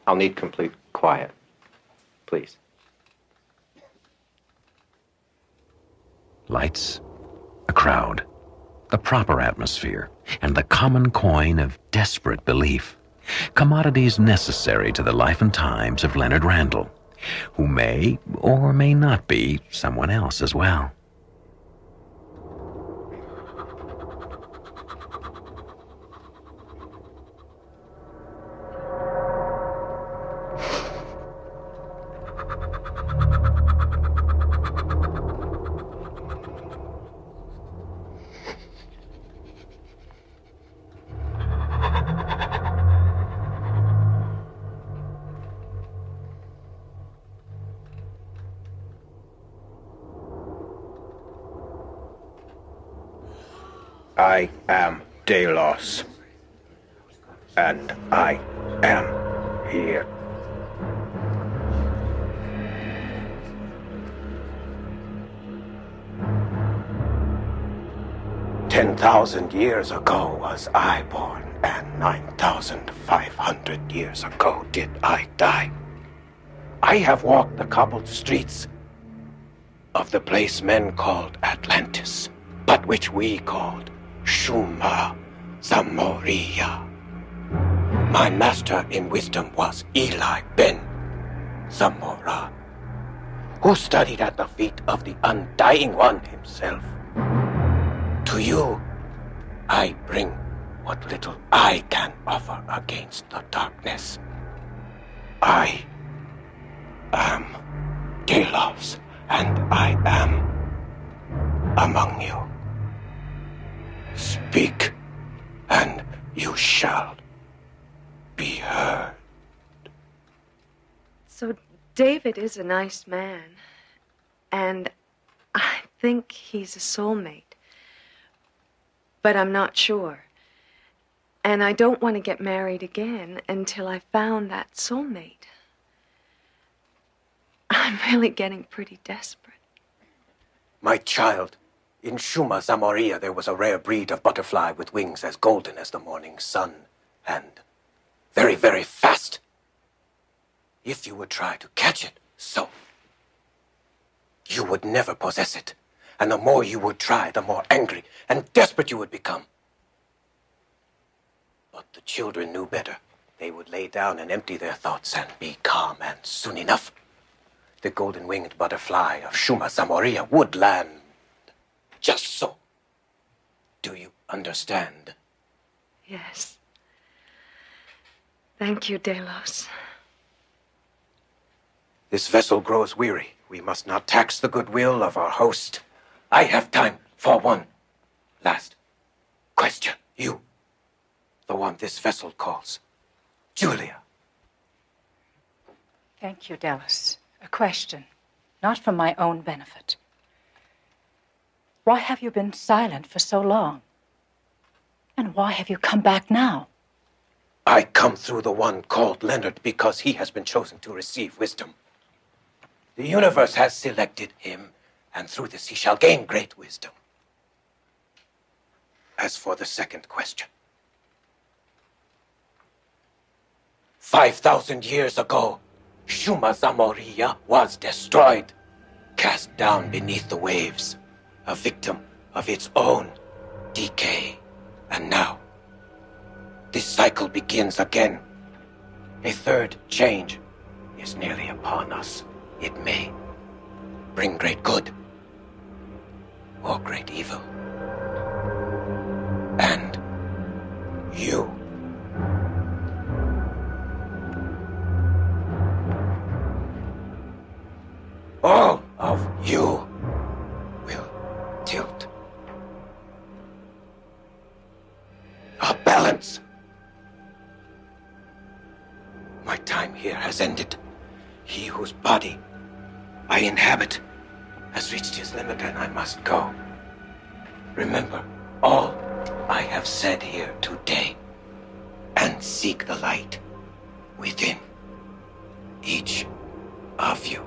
I'll need complete quiet, please. Lights, a crowd, the proper atmosphere, and the common coin of desperate belief. Commodities necessary to the life and times of Leonard Randall, who may or may not be someone else as well. I am Delos, and I am here. "10,000 years ago was I born, and 9,500 years ago did I die. I have walked the cobbled streets of the place men called Atlantis, but which we called Shuma Zamoria. My master in wisdom was Eli Ben Zamora, who studied at the feet of the Undying One himself. To you, I bring what little I can offer against the darkness. I am Delos, and I am among you. Speak, and you shall be heard." So David is a nice man, and I think he's a soulmate, but I'm not sure. And I don't want to get married again until I found that soulmate. I'm really getting pretty desperate. My child, in Shuma Zamoria there was a rare breed of butterfly with wings as golden as the morning sun, and very, very fast. If you would try to catch it, so you would never possess it. And the more you would try, the more angry and desperate you would become. But the children knew better. They would lay down and empty their thoughts and be calm, and soon enough, the golden-winged butterfly of Shuma Zamoria would land. Just so. Do you understand? Yes. Thank you, Delos. This vessel grows weary. We must not tax the goodwill of our host. I have time for one last question. You, the one this vessel calls Julia. Thank you, Delos. A question, not for my own benefit. Why have you been silent for so long? And why have you come back now? I come through the one called Leonard because he has been chosen to receive wisdom. The universe has selected him, and through this he shall gain great wisdom. As for the second question, 5,000 years ago, Shuma Zamoria was destroyed, cast down beneath the waves, a victim of its own decay. And now, this cycle begins again. A third change is nearly upon us. It may bring great good or great evil. And you, all of you, will tilt a balance. My time here has ended. He whose body I inhabit has reached his limit and I must go. Remember all I have said here today and seek the light within each of you.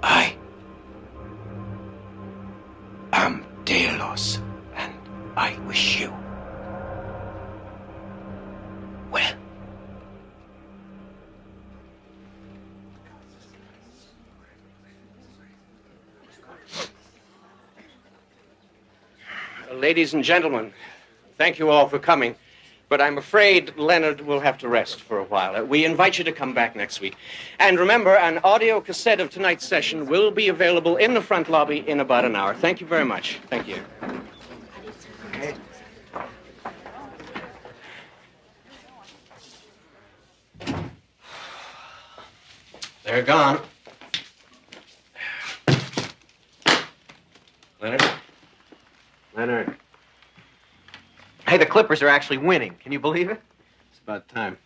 I am Delos, and I wish you well. Ladies and gentlemen, thank you all for coming, but I'm afraid Leonard will have to rest for a while. We invite you to come back next week. And remember, an audio cassette of tonight's session will be available in the front lobby in about an hour. Thank you very much. Thank you. Okay. They're gone. Leonard? Leonard. Hey, the Clippers are actually winning. Can you believe it? It's about time.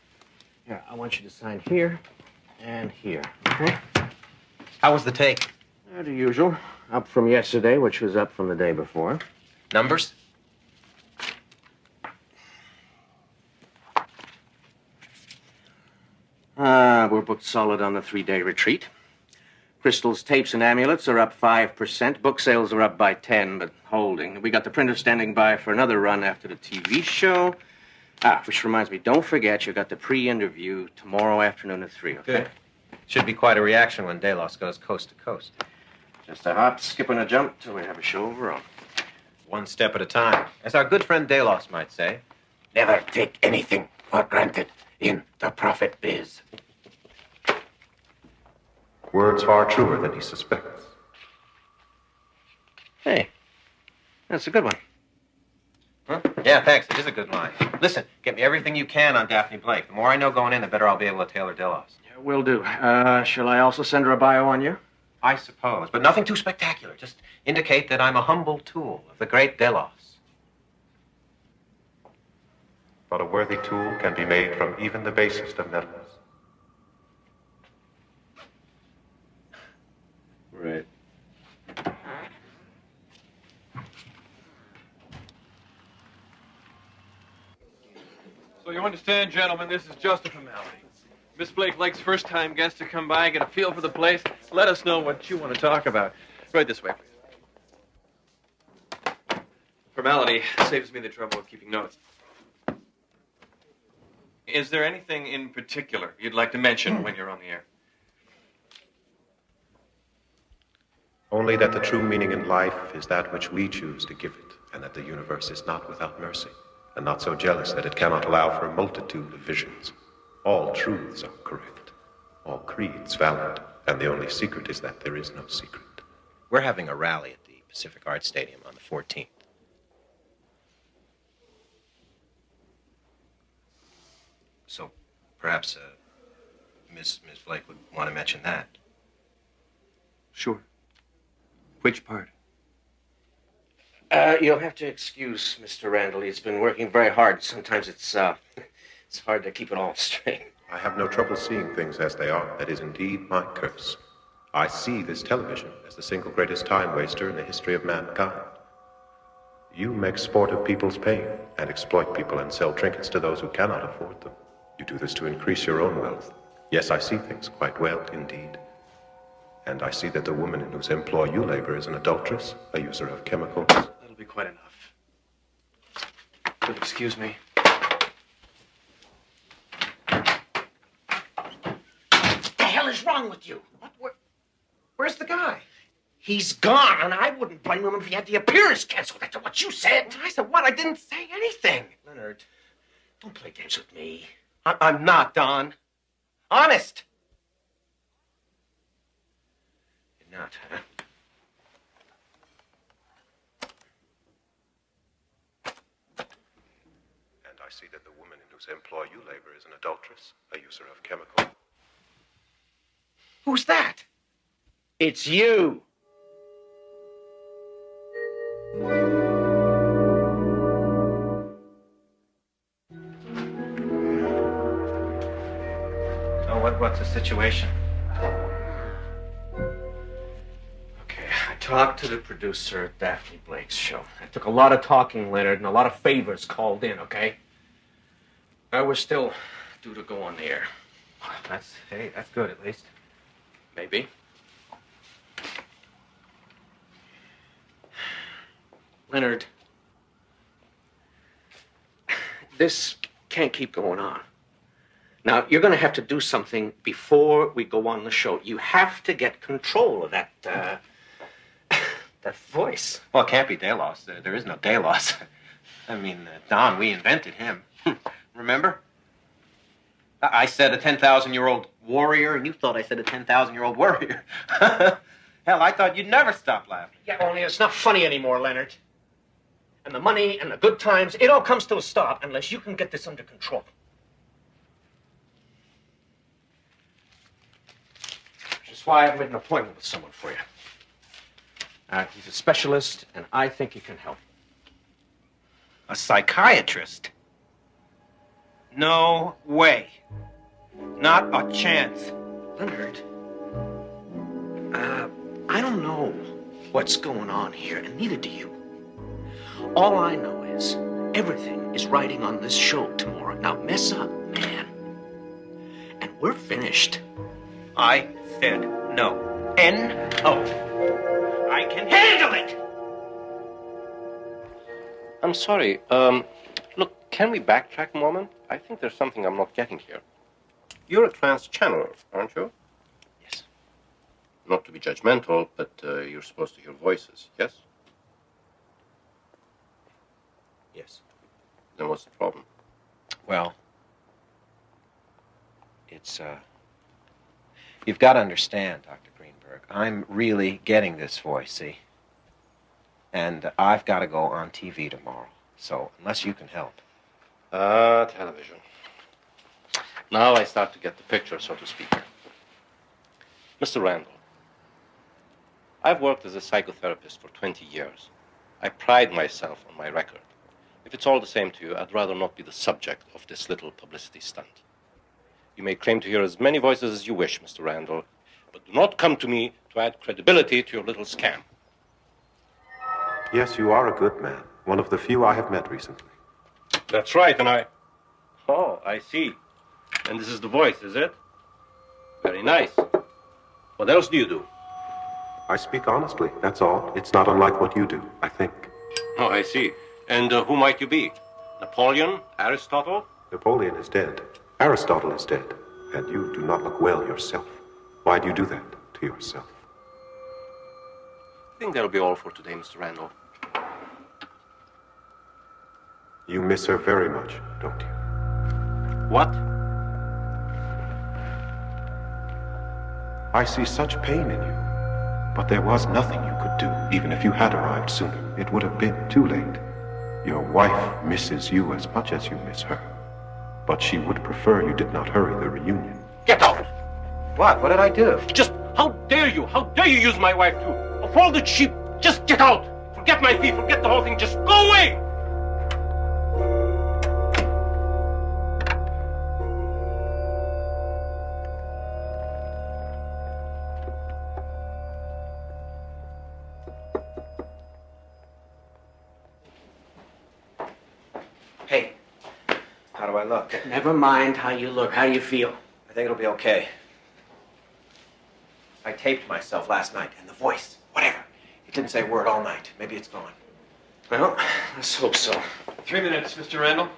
Here, I want you to sign here and here, okay? How was the take? The usual. Up from yesterday, which was up from the day before. Numbers? We're booked solid on the 3-day retreat. Crystals, tapes, and amulets are up 5%. Book sales are up by 10, but holding. We got the printer standing by for another run after the TV show. Which reminds me, don't forget you got the pre-interview tomorrow afternoon at 3, okay? Good. Should be quite a reaction when Delos goes coast to coast. Just a hop, skip, and a jump till we have a show of our own. One step at a time. As our good friend Delos might say. Never take anything for granted in the prophet biz. Words far truer than he suspects. Hey, that's a good one. Huh? Yeah, thanks. It is a good line. Listen, get me everything you can on Daphne Blake. The more I know going in, the better I'll be able to tailor Delos. Yeah, will do. Shall I also send her a bio on you? I suppose, but nothing too spectacular. Just indicate that I'm a humble tool of the great Delos. But a worthy tool can be made from even the basest of metals. Right. So you understand, gentlemen, this is just a formality. Miss Blake Lake's first-time guest to come by, get a feel for the place. Let us know what you want to talk about. Right this way, please. Formality saves me the trouble of keeping notes. Is there anything in particular you'd like to mention when you're on the air? Only that the true meaning in life is that which we choose to give it, and that the universe is not without mercy, and not so jealous that it cannot allow for a multitude of visions. All truths are correct, all creeds valid, and the only secret is that there is no secret. We're having a rally at the Pacific Arts Stadium on the 14th. So perhaps Miss Blake would want to mention that. Sure. Which part? You'll have to excuse Mr. Randall. He's been working very hard. Sometimes it's hard to keep it all straight. I have no trouble seeing things as they are. That is indeed my curse. I see this television as the single greatest time waster in the history of mankind. You make sport of people's pain and exploit people and sell trinkets to those who cannot afford them. You do this to increase your own wealth. Yes, I see things quite well indeed. And I see that the woman in whose employ you labor is an adulteress, a user of chemicals. That'll be quite enough. You'll excuse me. What the hell is wrong with you? Where's the guy? He's gone, and I wouldn't blame him if he had the appearance canceled after what you said. I said what? I didn't say anything. Leonard, don't play games with me. I'm not, Don. Honest. You're not, huh? And I see that the woman in whose employ you labor is an adulteress, a user of chemicals. Who's that? It's you. So what's the situation? talked to the producer of Daphne Blake's show. It took a lot of talking, Leonard, and a lot of favors called in, okay? We're still due to go on the air. That's good at least. Maybe. Leonard, this can't keep going on. Now, you're going to have to do something before we go on the show. You have to get control of that voice. Well, it can't be Delos. There is no Delos. I mean, Don, we invented him. Remember? I said a 10,000-year-old warrior, and you thought I said a 10,000-year-old warrior. Hell, I thought you'd never stop laughing. Yeah, only it's not funny anymore, Leonard. And the money and the good times, it all comes to a stop unless you can get this under control. Which is why I've made an appointment with someone for you. He's a specialist, and I think he can help. A psychiatrist? No way. Not a chance. Leonard, I don't know what's going on here, and neither do you. All I know is everything is riding on this show tomorrow. Now, mess up, man. And we're finished. I said no. N-O. I can handle it! I'm sorry. Look, can we backtrack a moment? I think there's something I'm not getting here. You're a trance channeler, aren't you? Yes. Not to be judgmental, but you're supposed to hear voices, yes? Yes. Then what's the problem? Well, it's, you've got to understand, Dr. Greenberg, I'm really getting this voice, see? And I've got to go on TV tomorrow. So, unless you can help. Television. Now I start to get the picture, so to speak. Mr. Randall, I've worked as a psychotherapist for 20 years. I pride myself on my record. If it's all the same to you, I'd rather not be the subject of this little publicity stunt. You may claim to hear as many voices as you wish, Mr. Randall, but do not come to me to add credibility to your little scam. Yes, you are a good man. One of the few I have met recently. That's right, and I... Oh, I see. And this is the voice, is it? Very nice. What else do you do? I speak honestly, that's all. It's not unlike what you do, I think. Oh, I see. And who might you be? Napoleon? Aristotle? Napoleon is dead. Aristotle is dead. And you do not look well yourself. Why do you do that to yourself? I think that'll be all for today, Mr. Randall. You miss her very much, don't you? What? I see such pain in you. But there was nothing you could do, even if you had arrived sooner. It would have been too late. Your wife misses you as much as you miss her. But she would prefer you did not hurry the reunion. Get out! What? What did I do? Just, how dare you? How dare you use my wife too? Of all the cheap, just get out! Forget my fee, forget the whole thing, just go away! Hey, how do I look? Never mind how you look. How do you feel? I think it'll be okay. I taped myself last night, and the voice, whatever. It didn't say a word all night. Maybe it's gone. Well, let's hope so. 3 minutes, Mr. Randall.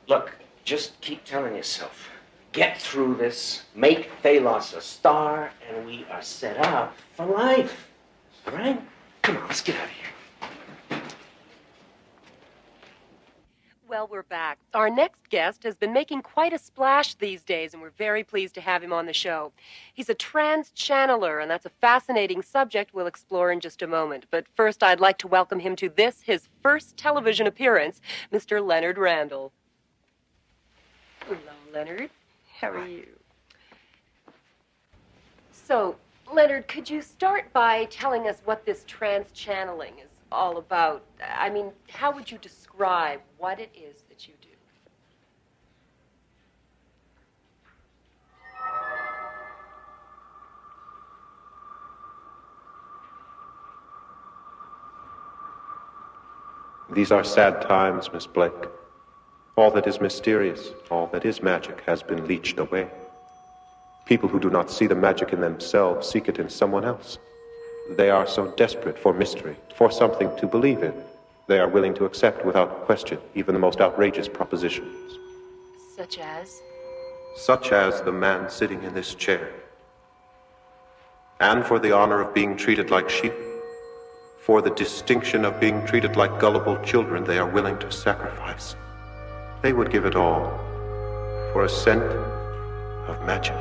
Look, just keep telling yourself, get through this, make Thalos a star, and we are set up for life. All right? Come on, let's get out of here. Well, we're back. Our next guest has been making quite a splash these days, and we're very pleased to have him on the show. He's a trance channeler, and that's a fascinating subject we'll explore in just a moment. But first, I'd like to welcome him to this, his first television appearance, Mr. Leonard Randall. Hello, Leonard. How are you? So, Leonard, could you start by telling us what this trance channeling is all about? I mean, how would you describe what it is that you do? These are sad times, Miss Blake. All that is mysterious, all that is magic, has been leached away. People who do not see the magic in themselves seek it in someone else. They are so desperate for mystery, for something to believe in. They are willing to accept without question even the most outrageous propositions. Such as? Such as the man sitting in this chair. And for the honor of being treated like sheep, for the distinction of being treated like gullible children, they are willing to sacrifice. They would give it all for a scent of magic.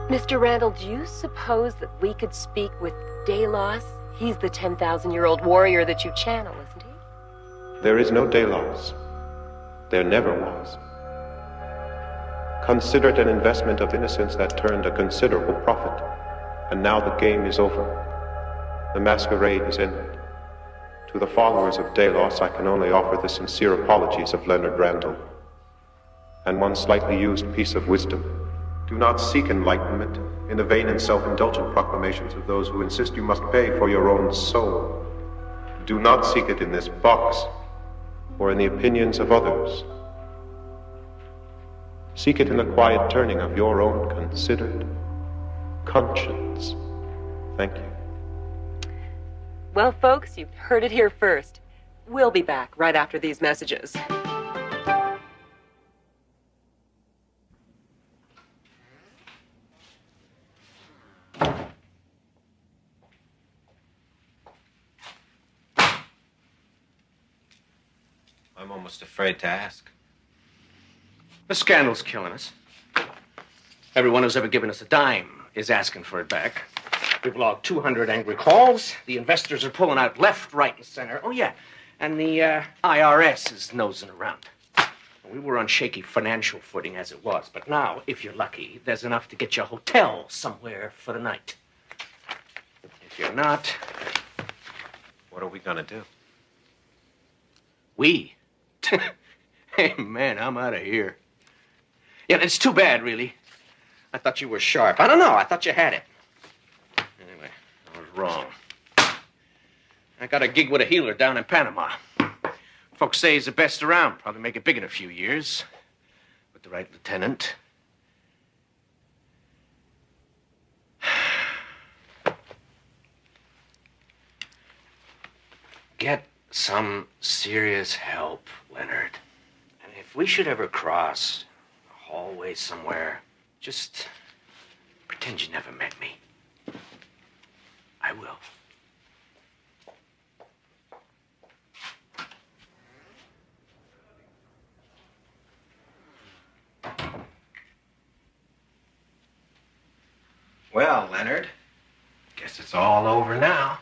Mr. Randall, do you suppose that we could speak with Delos? He's the 10,000-year-old warrior that you channel, isn't he? There is no Delos. There never was. Consider it an investment of innocence that turned a considerable profit. And now the game is over. The masquerade is ended. To the followers of Delos, I can only offer the sincere apologies of Leonard Randall. And one slightly used piece of wisdom. Do not seek enlightenment in the vain and self-indulgent proclamations of those who insist you must pay for your own soul. Do not seek it in this box or in the opinions of others. Seek it in the quiet turning of your own considered conscience. Thank you. Well, folks, you've heard it here first. We'll be back right after these messages. I'm almost afraid to ask. The scandal's killing us. Everyone who's ever given us a dime is asking for it back. We've logged 200 angry calls. The investors are pulling out left, right, and center. Oh, yeah. And the IRS is nosing around. We were on shaky financial footing as it was. But now, if you're lucky, there's enough to get you a hotel somewhere for the night. If you're not... What are we gonna do? We? Hey, man, I'm out of here. Yeah, it's too bad, really. I thought you were sharp. I don't know. I thought you had it. Anyway, I was wrong. I got a gig with a healer down in Panama. Folks say he's the best around. Probably make it big in a few years. With the right lieutenant. Get some serious help, Leonard. And if we should ever cross a hallway somewhere, just pretend you never met me. I will. Well, Leonard, guess it's all over now.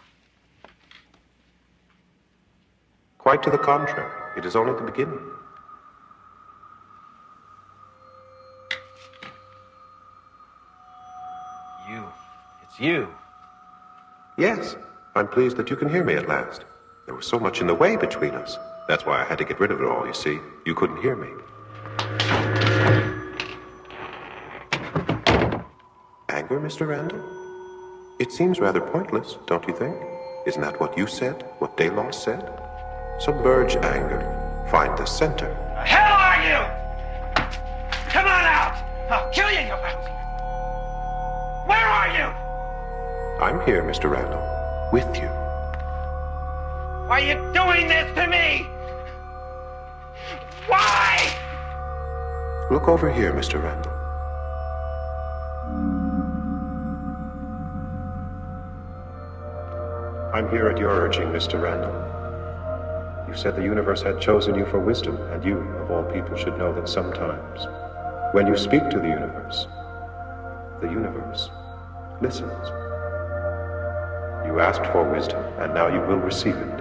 Quite to the contrary. It is only the beginning. It's you. Yes, I'm pleased that you can hear me at last. There was so much in the way between us. That's why I had to get rid of it all, you see. You couldn't hear me. Anger, Mr. Randall? It seems rather pointless, don't you think? Isn't that what you said? What Delos said? Submerge anger. Find the center. The hell are you? Come on out! I'll kill you, you lousy! Where are you? I'm here, Mr. Randall. With you. Why are you doing this to me? Why? Look over here, Mr. Randall. I'm here at your urging, Mr. Randall. You said the universe had chosen you for wisdom, and you, of all people, should know that sometimes, when you speak to the universe listens. You asked for wisdom, and now you will receive it.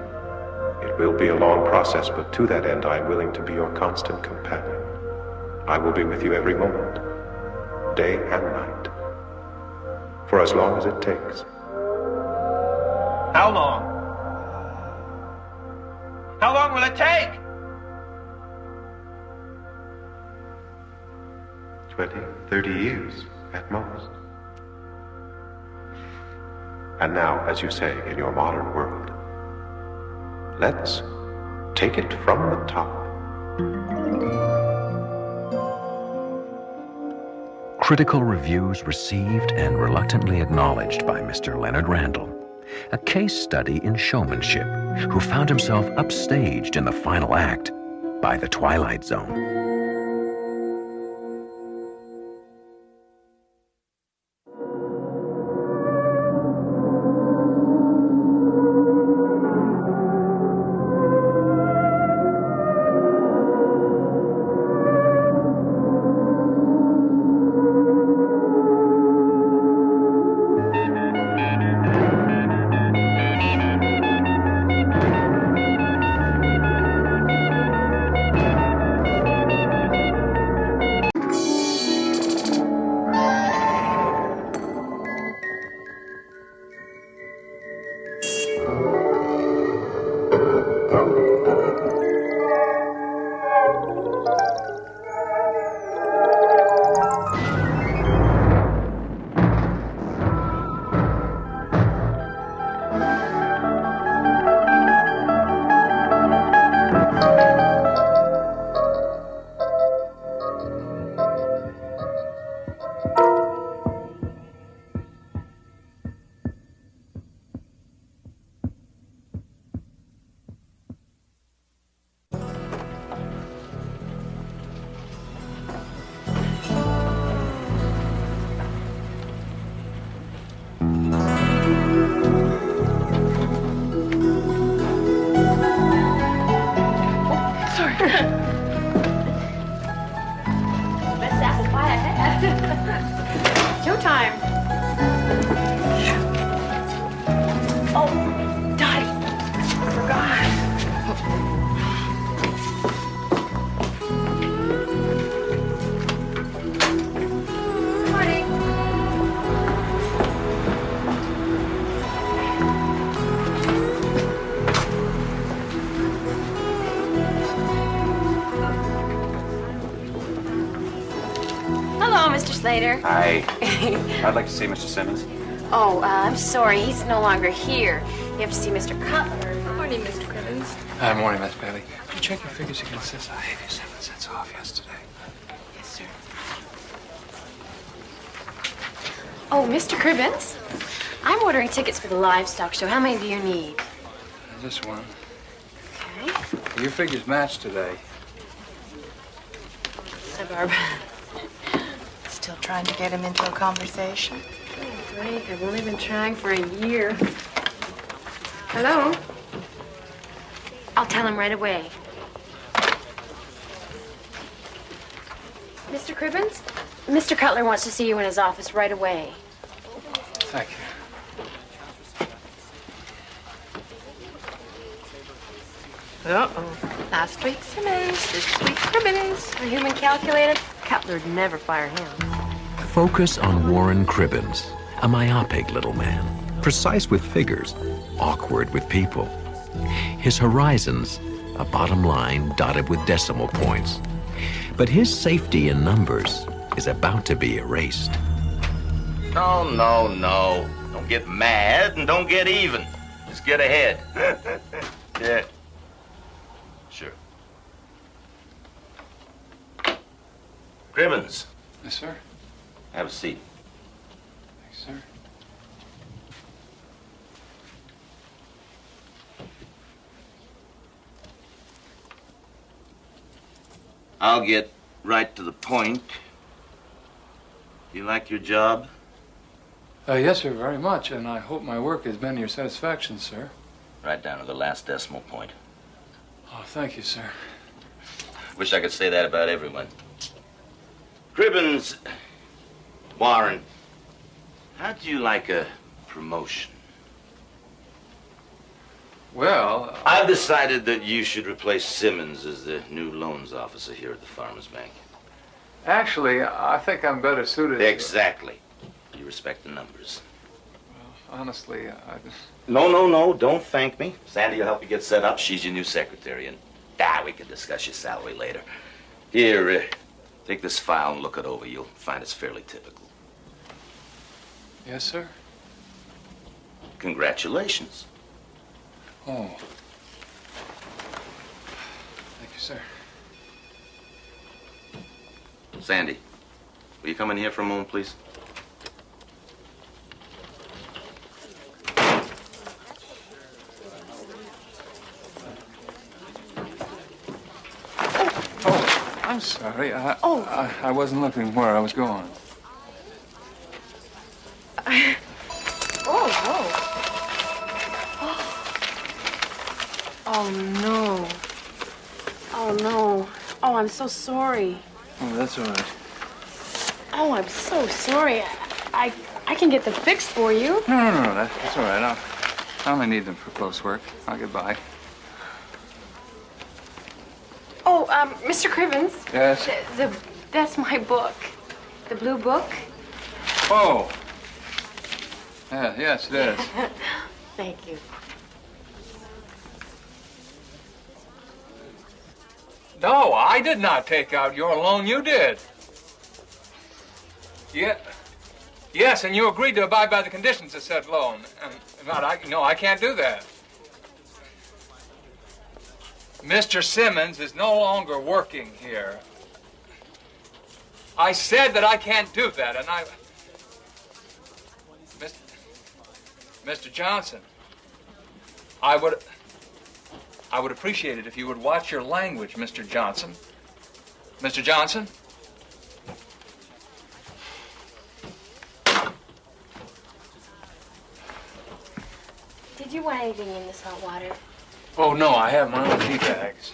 It will be a long process, but to that end I am willing to be your constant companion. I will be with you every moment, day and night, for as long as it takes. How long? How long will it take? 20, 30 years, at most. And now, as you say, in your modern world, let's Take it from the top. Critical reviews received and reluctantly acknowledged by Mr. Leonard Randall. A case study in showmanship, who found himself upstaged in the final act by the Twilight Zone. Showtime. Oh, Dottie. I forgot. Morning. Hello, Mr. Slater. Hi. I'd like to see Mr. Simmons. Oh, I'm sorry. He's no longer here. You have to see Mr. Cutler. Good morning, Mr. Cribbins. Good morning, Miss Bailey. Did you check your figures against this? I gave you 7 cents off yesterday. Yes, sir. Oh, Mr. Cribbins? I'm ordering tickets for the livestock show. How many do you need? Just one. Okay. Your figures match today. Hi, Barb. Still trying to get him into a conversation? Great. I've only been trying for a year. Hello? I'll tell him right away. Mr. Cribbins? Mr. Cutler wants to see you in his office right away. Thank you. Uh-oh. Last week's Simmons, this week's Cribbins. A human calculator? Cutler'd never fire him. Focus on Warren Cribbins, a myopic little man, precise with figures, awkward with people. His horizons, a bottom line dotted with decimal points. But his safety in numbers is about to be erased. No, no, no. Don't get mad and don't get even. Just get ahead. Yeah. Sure. Cribbins. Yes, sir. Have a seat. Thanks, sir. I'll get right to the point. You like your job? Yes, sir, very much, and I hope my work has been to your satisfaction, sir. Right down to the last decimal point. Oh, thank you, sir. Wish I could say that about everyone. Cribbins, Warren, how'd you like a promotion? Well, I've decided that you should replace Simmons as the new loans officer here at the Farmers Bank. actually, I think I'm better suited. Exactly. You respect the numbers. Well, honestly, No, don't thank me. Sandy will help you get set up. She's your new secretary, and we can discuss your salary later. Here, take this file and look it over. You'll find it's fairly typical. Yes, sir. Congratulations. Oh. Thank you, sir. Sandy, will you come in here for a moment, please? I'm sorry. I wasn't looking where I was going. Oh, no. Oh, no. Oh, I'm so sorry. Oh, that's all right. Oh, I'm so sorry. I can get them fixed for you. No. That's all right. I only need them for close work. I'll get by. Oh, Mr. Crivens. Yes? That's my book. The blue book. Oh. Yeah, yes, it is. Thank you. No, I did not take out your loan. You did. Yeah. Yes, and you agreed to abide by the conditions of said loan. No, I can't do that. Mr. Simmons is no longer working here. I said that I can't do that, and Mr. Johnson, I would appreciate it if you would watch your language, Mr. Johnson. Mr. Johnson? Did you want anything in this hot water? Oh, no, I have my own tea bags.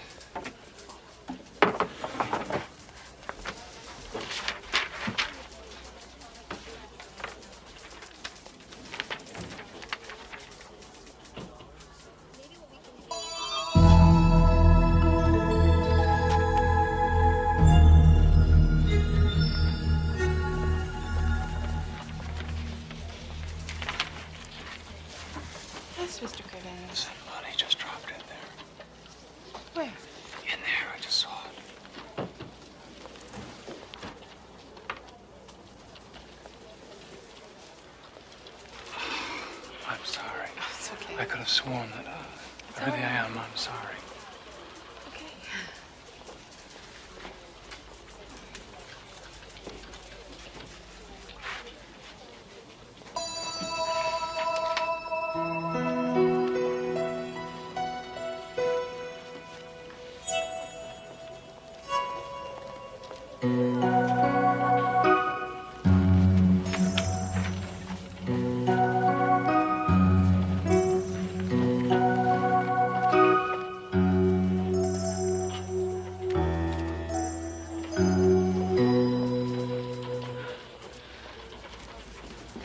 Yes, Mr. Crivens. Somebody just dropped in there. Where? In there, I just saw it. I'm sorry. Oh, it's okay. I could have sworn that, really I am. I'm sorry. Okay.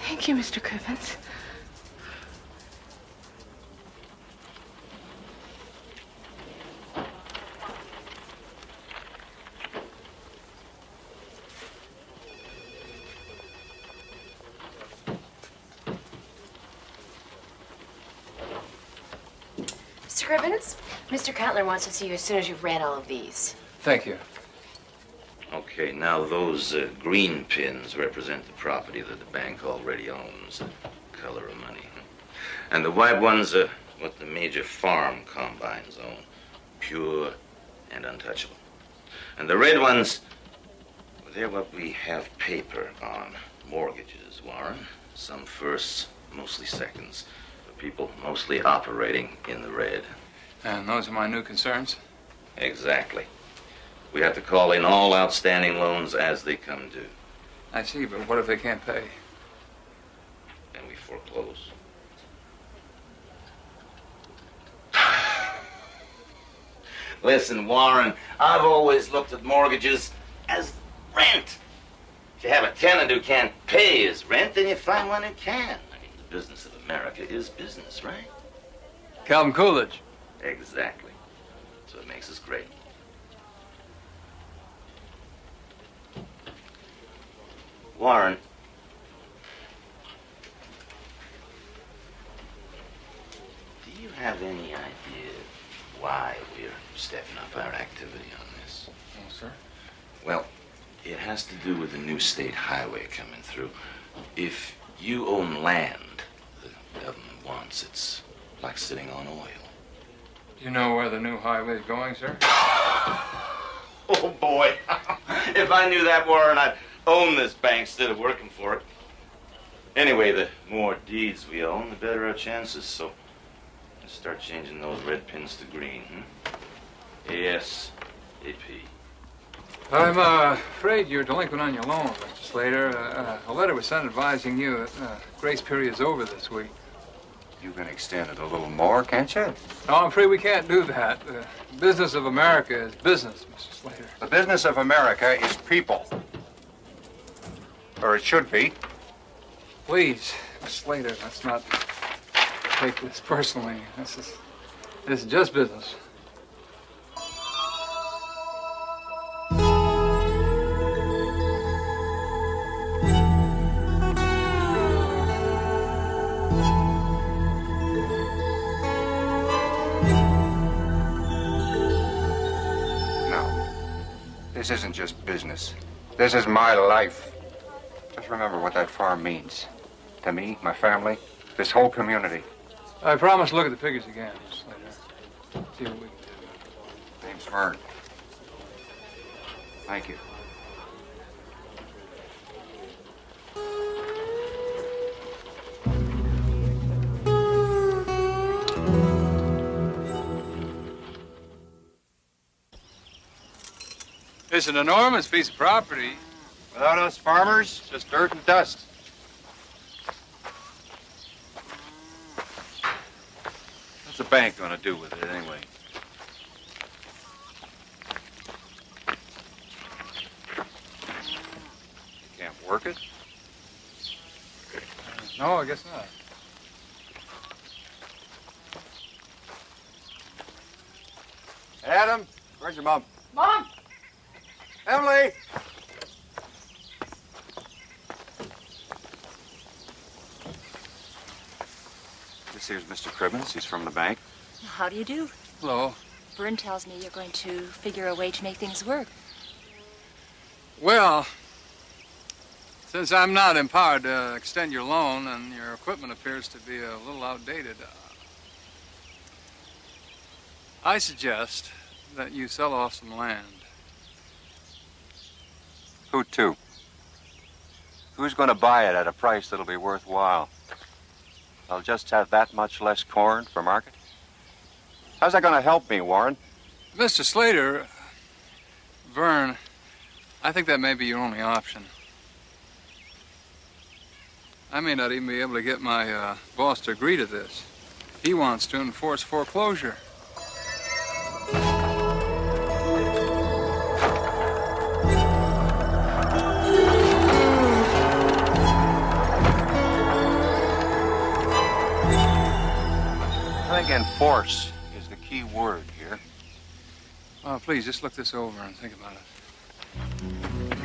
Thank you, Mr. Crivens. Mr. Crivens, Mr. Cutler wants to see you as soon as you've read all of these. Thank you. Okay, now those green pins represent the property that the bank already owns, the color of money. And the white ones are what the major farm combines own, pure and untouchable. And the red ones, well, they're what we have paper on, mortgages, Warren. Some firsts, mostly seconds, for people mostly operating in the red. And those are my new concerns? Exactly. We have to call in all outstanding loans as they come due. I see, but what if they can't pay? Then we foreclose. Listen, Warren, I've always looked at mortgages as rent. If you have a tenant who can't pay his rent, then you find one who can. I mean, the business of America is business, right? Calvin Coolidge. Exactly. That's what makes us great. Warren. Do you have any idea why we're stepping up our activity on this? No, sir. Well, it has to do with the new state highway coming through. If you own land the government wants, it's like sitting on oil. You know where the new highway is going, sir? Oh, boy. If I knew that, Warren, I'd own this bank instead of working for it. Anyway, the more deeds we own, the better our chances, so let's start changing those red pins to green, Yes, AP. I'm afraid you're delinquent on your loan, Mr. Slater. A letter was sent advising you that grace period is over this week. You can extend it a little more, can't you? No, I'm afraid we can't do that. The business of America is business, Mr. Slater. The business of America is people. Or it should be. Please, Mr. Slater, let's not take this personally. This is just business. This isn't just business. This is my life. Just remember what that farm means. To me, my family, this whole community. I promise to look at the figures again, Mr. Slater. See what we can do. Name's Vern. Thank you. It's an enormous piece of property. Without us farmers, just dirt and dust. What's the bank going to do with it anyway? You can't work it? No, I guess not. Adam, where's your mom? Mom! Emily! This here's Mr. Cribbins. He's from the bank. How do you do? Hello. Vern tells me you're going to figure a way to make things work. Well, since I'm not empowered to extend your loan and your equipment appears to be a little outdated, I suggest that you sell off some land. Who to? Who's going to buy it at a price that'll be worthwhile? I'll just have that much less corn for market? How's that going to help me, Warren? Mr. Slater, Vern, I think that may be your only option. I may not even be able to get my boss to agree to this. He wants to enforce foreclosure. I think enforce is the key word here. Oh, please, just look this over and think about it.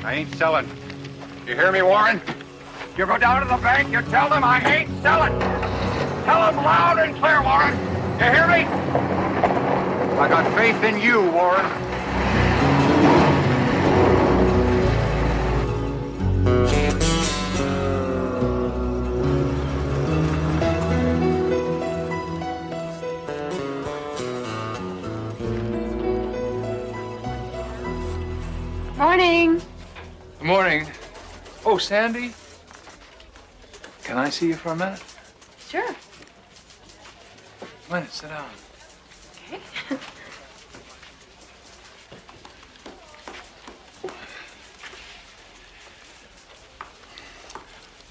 I ain't selling. You hear me, Warren? You go down to the bank, you tell them I ain't selling. Tell them loud and clear, Warren. You hear me? I got faith in you, Warren. Morning. Good morning. Oh, Sandy? Can I see you for a minute? Sure. A minute, sit down. Okay.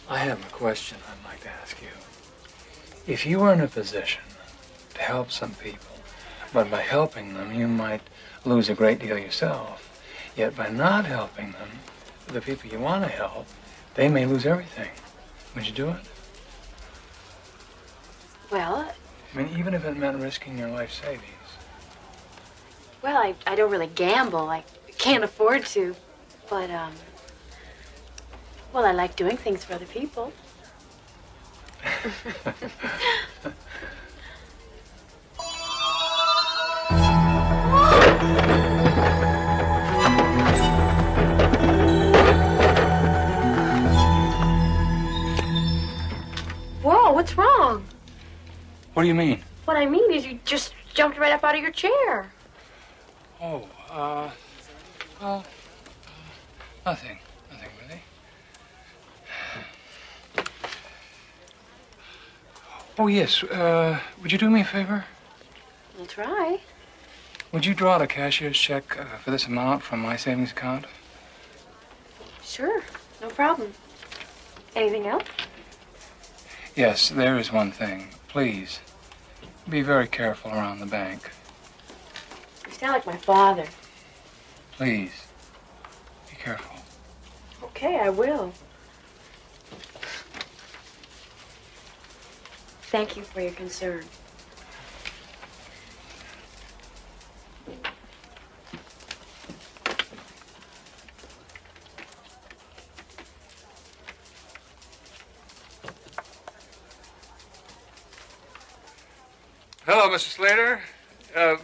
I have a question I'd like to ask you. If you were in a position to help some people, but by helping them, you might lose a great deal yourself, yet by not helping them, the people you want to help, they may lose everything. Would you do it? Well, I mean, even if it meant risking your life savings. well, I don't really gamble. I can't afford to. But, well, I like doing things for other people. Whoa, what's wrong? What do you mean? What I mean is you just jumped right up out of your chair. Oh, well, nothing. Nothing really. Oh, yes, would you do me a favor? I'll try. Would you draw the cashier's check for this amount from my savings account? Sure, no problem. Anything else? Yes, there is one thing. Please, be very careful around the bank. You sound like my father. Please, be careful. Okay, I will. Thank you for your concern. Hello, Mr. Slater.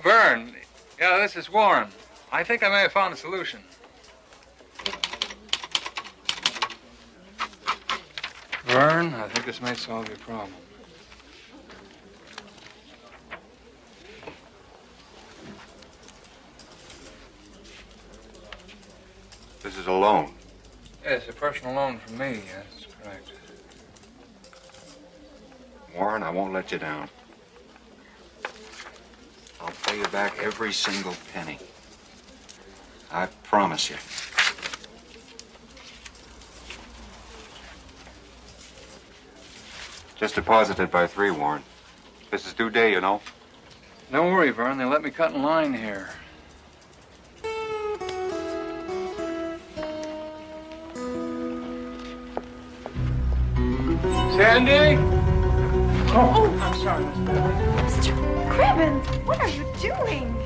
Vern. Yeah, this is Warren. I think I may have found a solution. Vern, I think this may solve your problem. This is a loan. Yes, a personal loan from me. That's correct. Warren, I won't let you down. I'll pay you back every single penny. I promise you. Just deposited by 3, Warren. This is due day, you know. Don't worry, Vern. They let me cut in line here. Sandy? Oh, I'm sorry, Mr. Cribbins, what are you doing?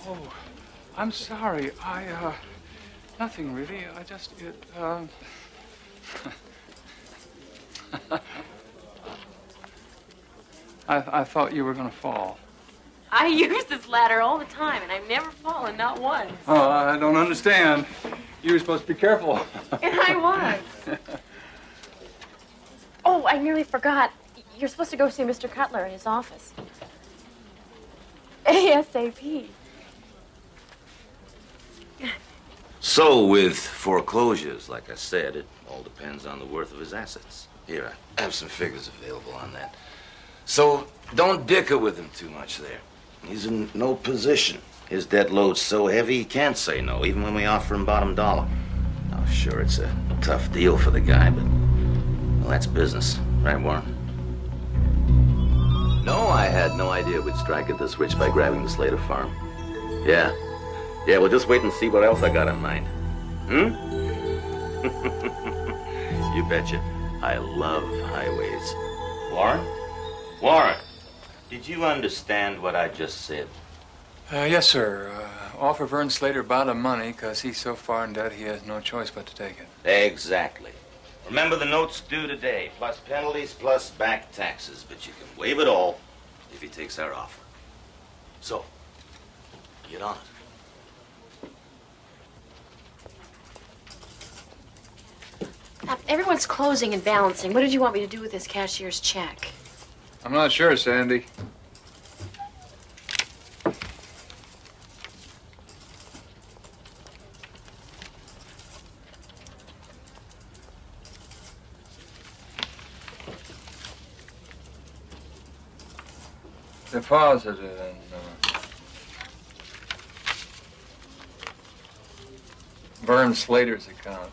Oh, I'm sorry. Nothing really. I just, I thought you were gonna fall. I use this ladder all the time, and I've never fallen, not once. Oh, I don't understand. You were supposed to be careful. And I was. Oh, I nearly forgot. You're supposed to go see Mr. Cutler in his office. ASAP. So, with foreclosures, like I said, it all depends on the worth of his assets. Here, I have some figures available on that. So, don't dicker with him too much there. He's in no position. His debt load's so heavy he can't say no, even when we offer him bottom dollar. Oh, sure, it's a tough deal for the guy, but, well, that's business. Right, Warren? No, I had no idea we'd strike it this rich by grabbing the Slater farm. Yeah. Yeah, well, just wait and see what else I got in mind. You betcha. I love highways. Warren? Warren, did you understand what I just said? Yes, sir. Offer Vern Slater bottom money because he's so far in debt he has no choice but to take it. Exactly. Remember, the note's due today, plus penalties, plus back taxes. But you can waive it all if he takes our offer. So, get on it. Everyone's closing and balancing. What did you want me to do with this cashier's check? I'm not sure, Sandy. Deposited in Vern Slater's account.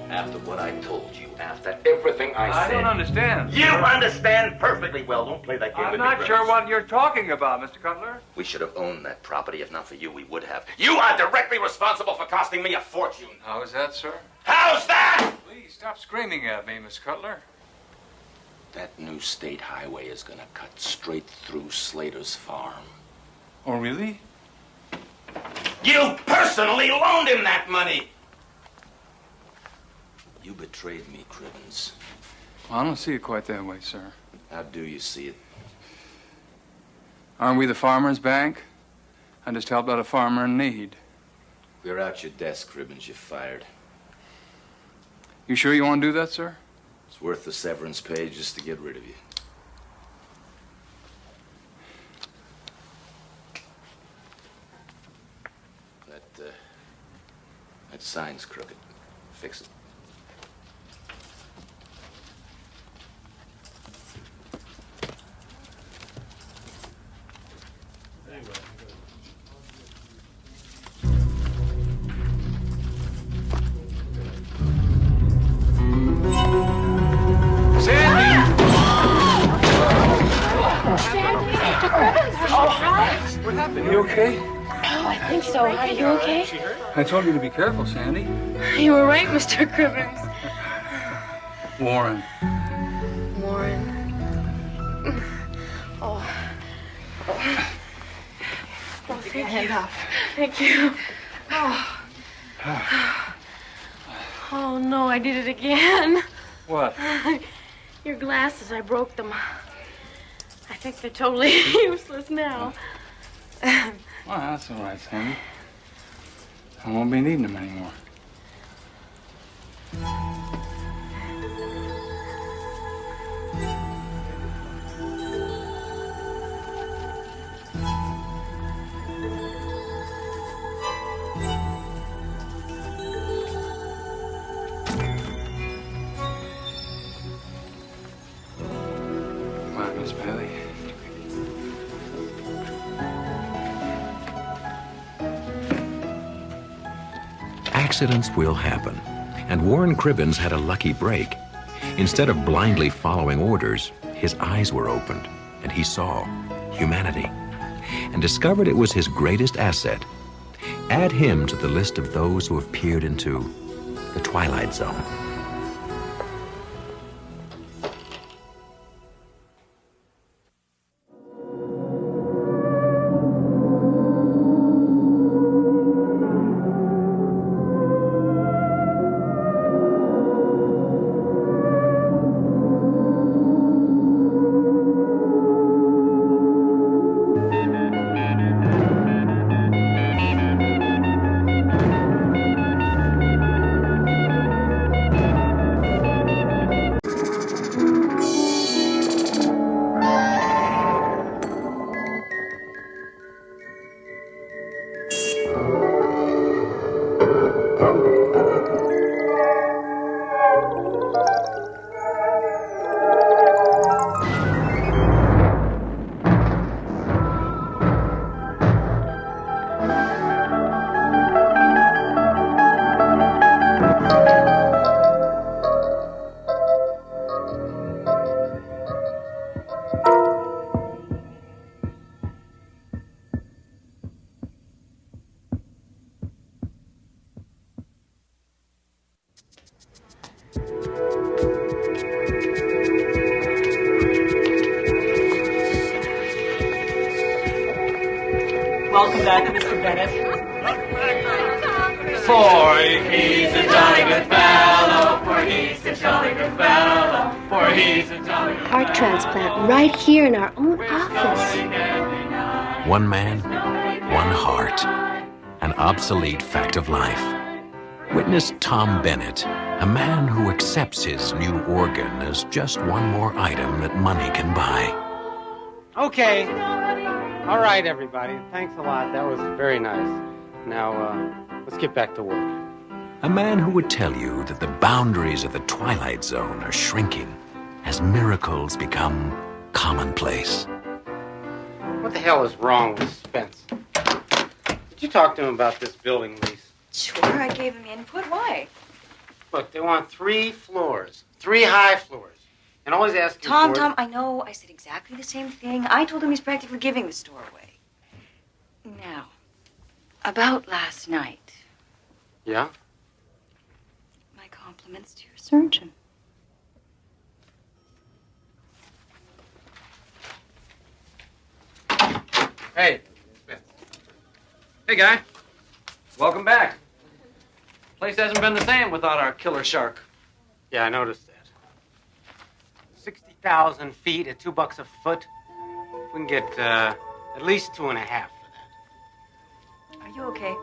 After what I told you, after everything I said... I don't understand. You understand perfectly well. Don't play that game I'm with me, not sure Griffiths. what you're talking about, Mr. Cutler. We should have owned that property. If not for you, we would have. You are directly responsible for costing me a fortune. How is that, sir? How's that? Please stop screaming at me, Miss Cutler. That new state highway is going to cut straight through Slater's farm. Oh, really? You personally loaned him that money. You betrayed me, Cribbins. Well, I don't see it quite that way, sir. How do you see it? Aren't we the farmer's bank? I just helped out a farmer in need. Clear out your desk, Cribbins. You're fired. You sure you want to do that, sir? It's worth the severance pay just to get rid of you. That sign's crooked. Fix it. What happened? You okay? Oh, I think so. Are you okay? I told you to be careful, Sandy. You were right, Mr. Cribbins. Warren. Warren. Oh. Oh, take your hand off. Thank you. Oh. Oh, no, I did it again. What? Your glasses, I broke them. I think they're totally useless now. Well, that's all right, Sandy. I won't be needing them anymore. Come on, Miss Bailey. Accidents will happen, and Warren Cribbins had a lucky break. Instead of blindly following orders, his eyes were opened, and he saw humanity, and discovered it was his greatest asset. Add him to the list of those who have peered into the Twilight Zone. Welcome back, Mr. Bennett. For he's a jolly good fellow, for he's a jolly good fellow, for he's a jolly good fellow. Heart transplant right here in our own office. One man, one heart. An obsolete fact of life. Witness Tom Bennett, a man who accepts his new organ as just one more item that money can buy. Okay. All right, everybody. Thanks a lot. That was very nice. Now, let's get back to work. A man who would tell you that the boundaries of the Twilight Zone are shrinking as miracles become commonplace. What the hell is wrong with Spence? Did you talk to him about this building lease? Sure, I gave him input. Why? Look, they want 3 floors, 3 high floors. And always ask you Tom, for... Tom, I know I said exactly the same thing. I told him he's practically giving the store away. Now, about last night. Yeah? My compliments to your surgeon. Hey, Spence. Hey, guy. Welcome back. Place hasn't been the same without our killer shark. Yeah, I noticed that. 60,000 feet at $2 a foot. We can get at least 2.5 for that. Are you okay?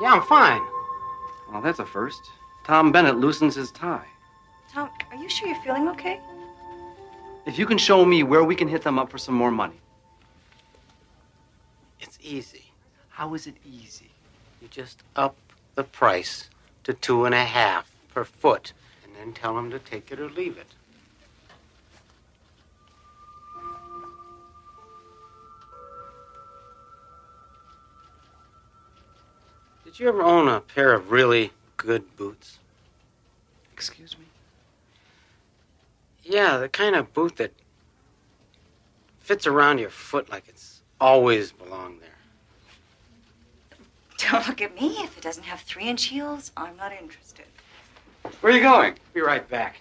Yeah, I'm fine. Well, that's a first. Tom Bennett loosens his tie. Tom, are you sure you're feeling okay? If you can show me where we can hit them up for some more money. It's easy. How is it easy? You just up the price to 2.5 per foot, and then tell them to take it or leave it. Did you ever own a pair of really good boots? Excuse me? Yeah, the kind of boot that fits around your foot like it's always belonged there. Don't look at me. If it doesn't have 3-inch heels, I'm not interested. Where are you going? Be right back.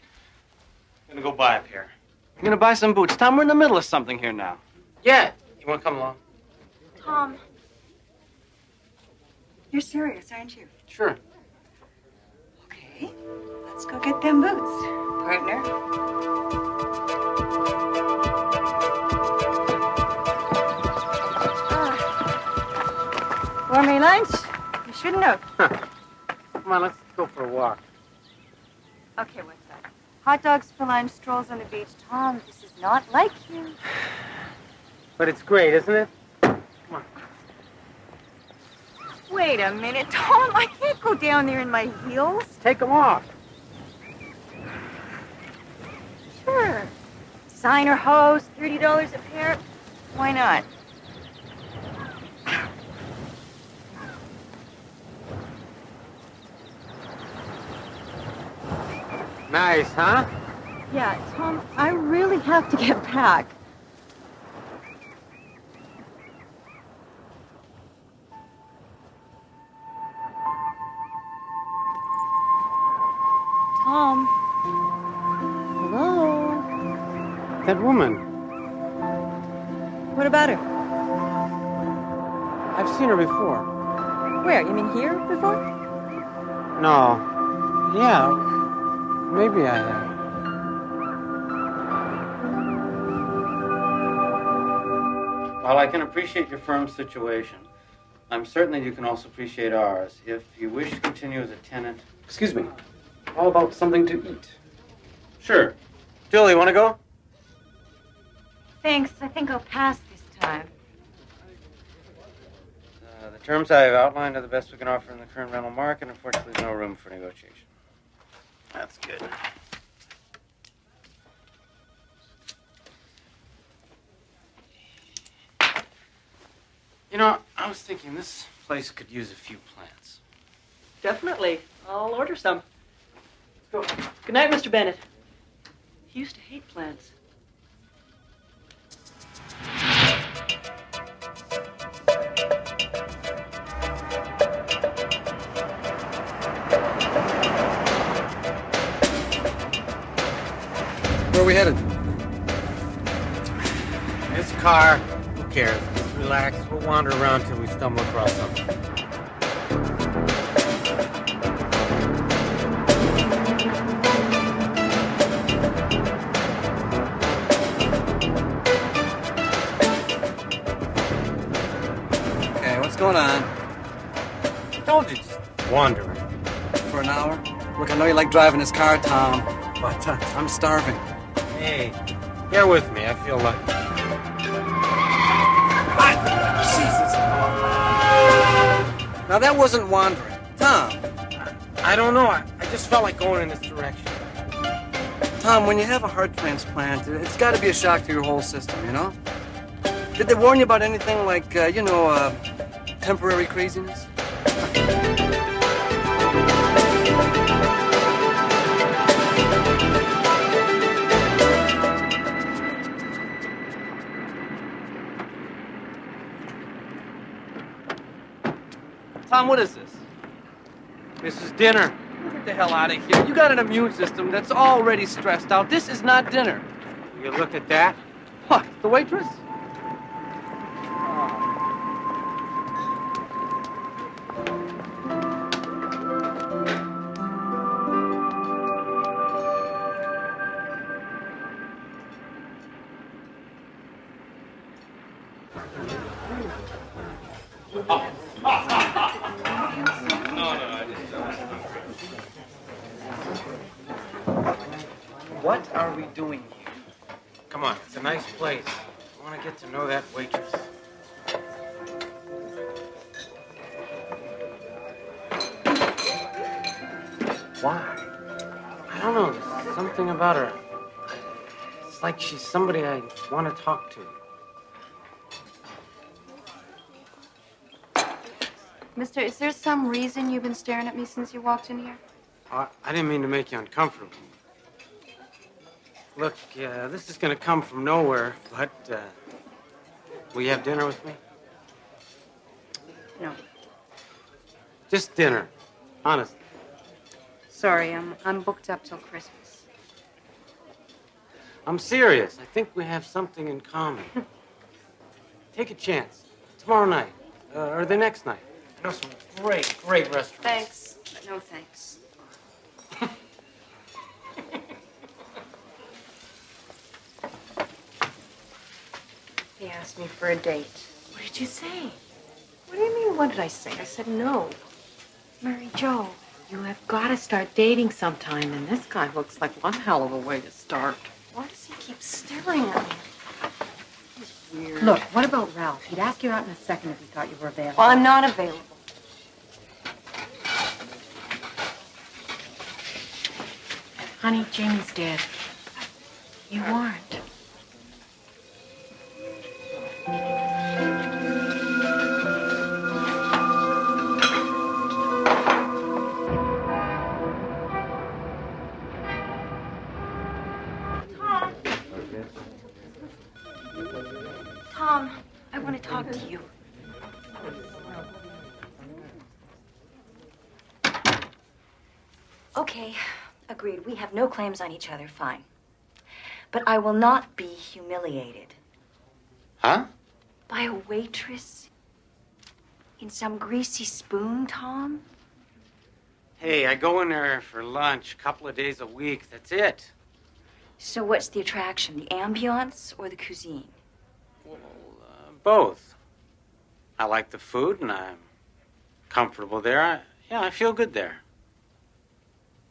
I'm gonna go buy a pair. I'm gonna buy some boots. Tom, we're in the middle of something here now. Yeah, you wanna come along? Tom. You're serious, aren't you? Sure. Okay, let's go get them boots, partner. Gourmet lunch? You shouldn't have. Come on, let's go for a walk. Okay, what's that? Hot dogs for lunch, strolls on the beach. Tom, this is not like you. But it's great, isn't it? Wait a minute, Tom. I can't go down there in my heels. Take them off. Sure. Designer hose, $30 a pair. Why not? Nice, huh? Yeah, Tom, I really have to get back. Tom. Hello? That woman. What about her? I've seen her before. Where? You mean here before? No. Yeah. Maybe I have. While I can appreciate your firm's situation, I'm certain that you can also appreciate ours. If you wish to continue as a tenant... Excuse me. How about something to eat? Sure. Jill, you want to go? Thanks. I think I'll pass this time. The terms I've outlined are the best we can offer in the current rental market. Unfortunately, there's no room for negotiation. That's good. You know, I was thinking this place could use a few plants. Definitely. I'll order some. Let's go. Good night, Mr. Bennett. He used to hate plants. Where are we headed? This car, who cares? Just relax. We'll wander around till we stumble across something. Okay, what's going on? Told you, just wandering. For an hour? Look, I know you like driving this car, Tom, but I'm starving. Hey, bear with me. I feel like... Jesus. Now, that wasn't wandering. Tom. I don't know. I just felt like going in this direction. Tom, when you have a heart transplant, it's got to be a shock to your whole system, you know? Did they warn you about anything like, temporary craziness? Tom, what is this? This is dinner. Get the hell out of here. You got an immune system that's already stressed out. This is not dinner. You look at that. What, the waitress? What are we doing here? Come on, it's a nice place. I want to get to know that waitress. Why? I don't know. There's something about her. It's like she's somebody I want to talk to. Mister, is there some reason you've been staring at me since you walked in here? I didn't mean to make you uncomfortable. Look, this is going to come from nowhere, but will you have dinner with me? No. Just dinner. Honest. Sorry, I'm booked up till Christmas. I'm serious. I think we have something in common. Take a chance. Tomorrow night. Or the next night. I know some great restaurants. Thanks, but no thanks. He asked me for a date. What did you say? What do you mean, what did I say? I said no. Mary Jo. You have got to start dating sometime, and this guy looks like one hell of a way to start. Why does he keep staring at me? He's weird. Look, what about Ralph? He'd ask you out in a second if he thought you were available. Well, I'm not available. Honey, Jamie's dead. You aren't. Tom, I want to talk to you. Okay, agreed. We have no claims on each other, fine. But I will not be humiliated. Huh? By a waitress? In some greasy spoon, Tom? Hey, I go in there for lunch a couple of days a week. That's it. So what's the attraction, the ambiance or the cuisine? Both. I like the food, and I'm comfortable there. I feel good there.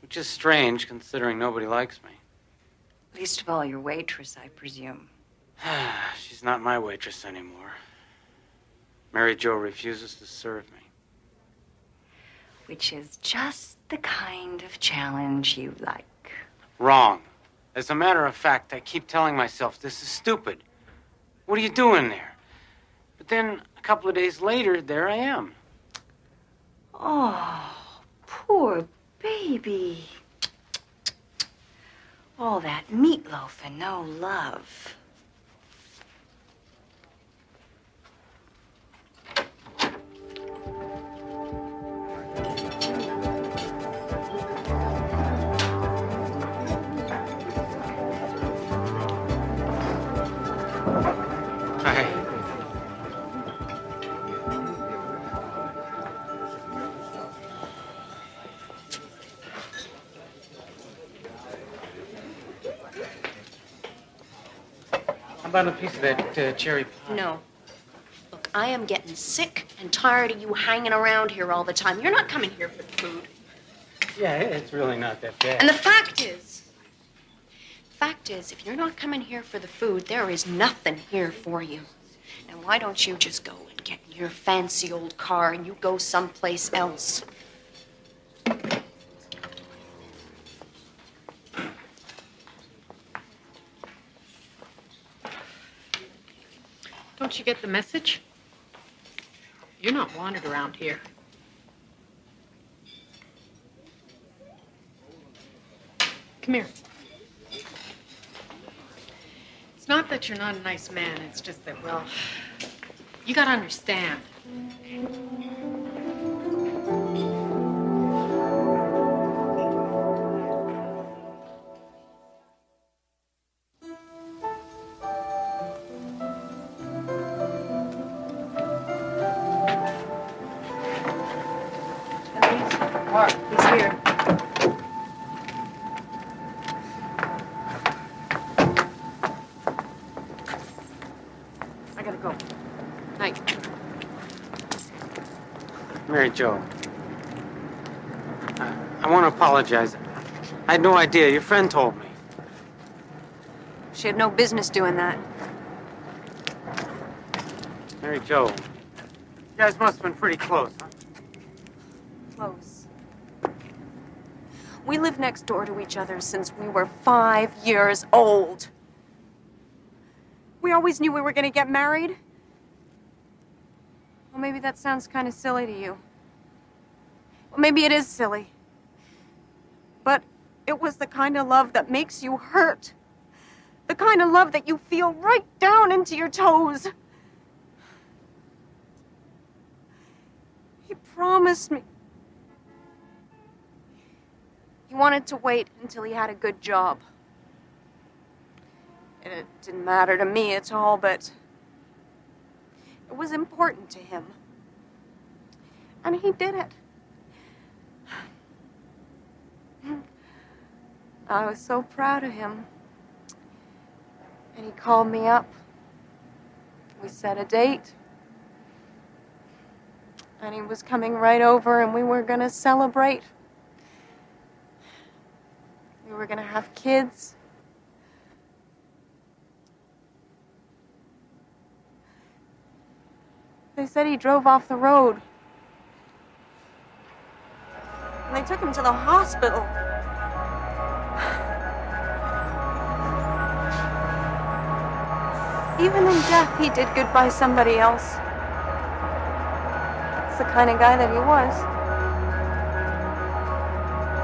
Which is strange, considering nobody likes me. Least of all your waitress, I presume. She's not my waitress anymore. Mary Jo refuses to serve me. Which is just the kind of challenge you like. Wrong. As a matter of fact, I keep telling myself this is stupid. What are you doing there? But then, a couple of days later, there I am. Oh, poor baby. All that meatloaf and no love. How about a piece of that cherry pie? No. Look, I am getting sick and tired of you hanging around here all the time. You're not coming here for the food. Yeah, it's really not that bad. And the fact is, if you're not coming here for the food, there is nothing here for you. And why don't you just go and get in your fancy old car and you go someplace else? Don't you get the message? You're not wanted around here. Come here. It's not that you're not a nice man. It's just that, well, you gotta understand. He's here. I gotta go. Night. Mary Jo, I want to apologize. I had no idea. Your friend told me. She had no business doing that. Mary Jo, you guys must have been pretty close, huh? Close. We lived next door to each other since we were 5 years old. We always knew we were going to get married. Well, maybe that sounds kind of silly to you. Well, maybe it is silly. But it was the kind of love that makes you hurt. The kind of love that you feel right down into your toes. He promised me. He wanted to wait until he had a good job. And it didn't matter to me at all, but it was important to him. And he did it. I was so proud of him. And he called me up. We set a date. And he was coming right over, and we were gonna celebrate. We were gonna have kids. They said he drove off the road. And they took him to the hospital. Even in death, he did good by somebody else. That's the kind of guy that he was.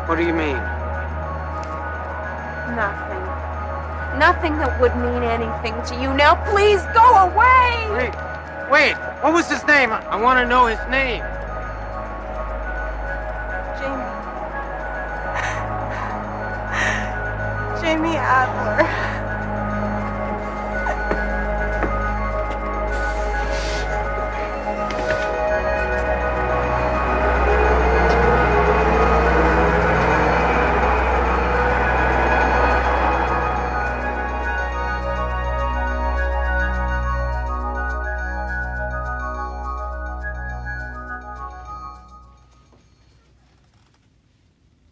What do you mean? Nothing. Nothing that would mean anything to you. Now, please go away! Wait, what was his name? I want to know his name. Jamie Adler.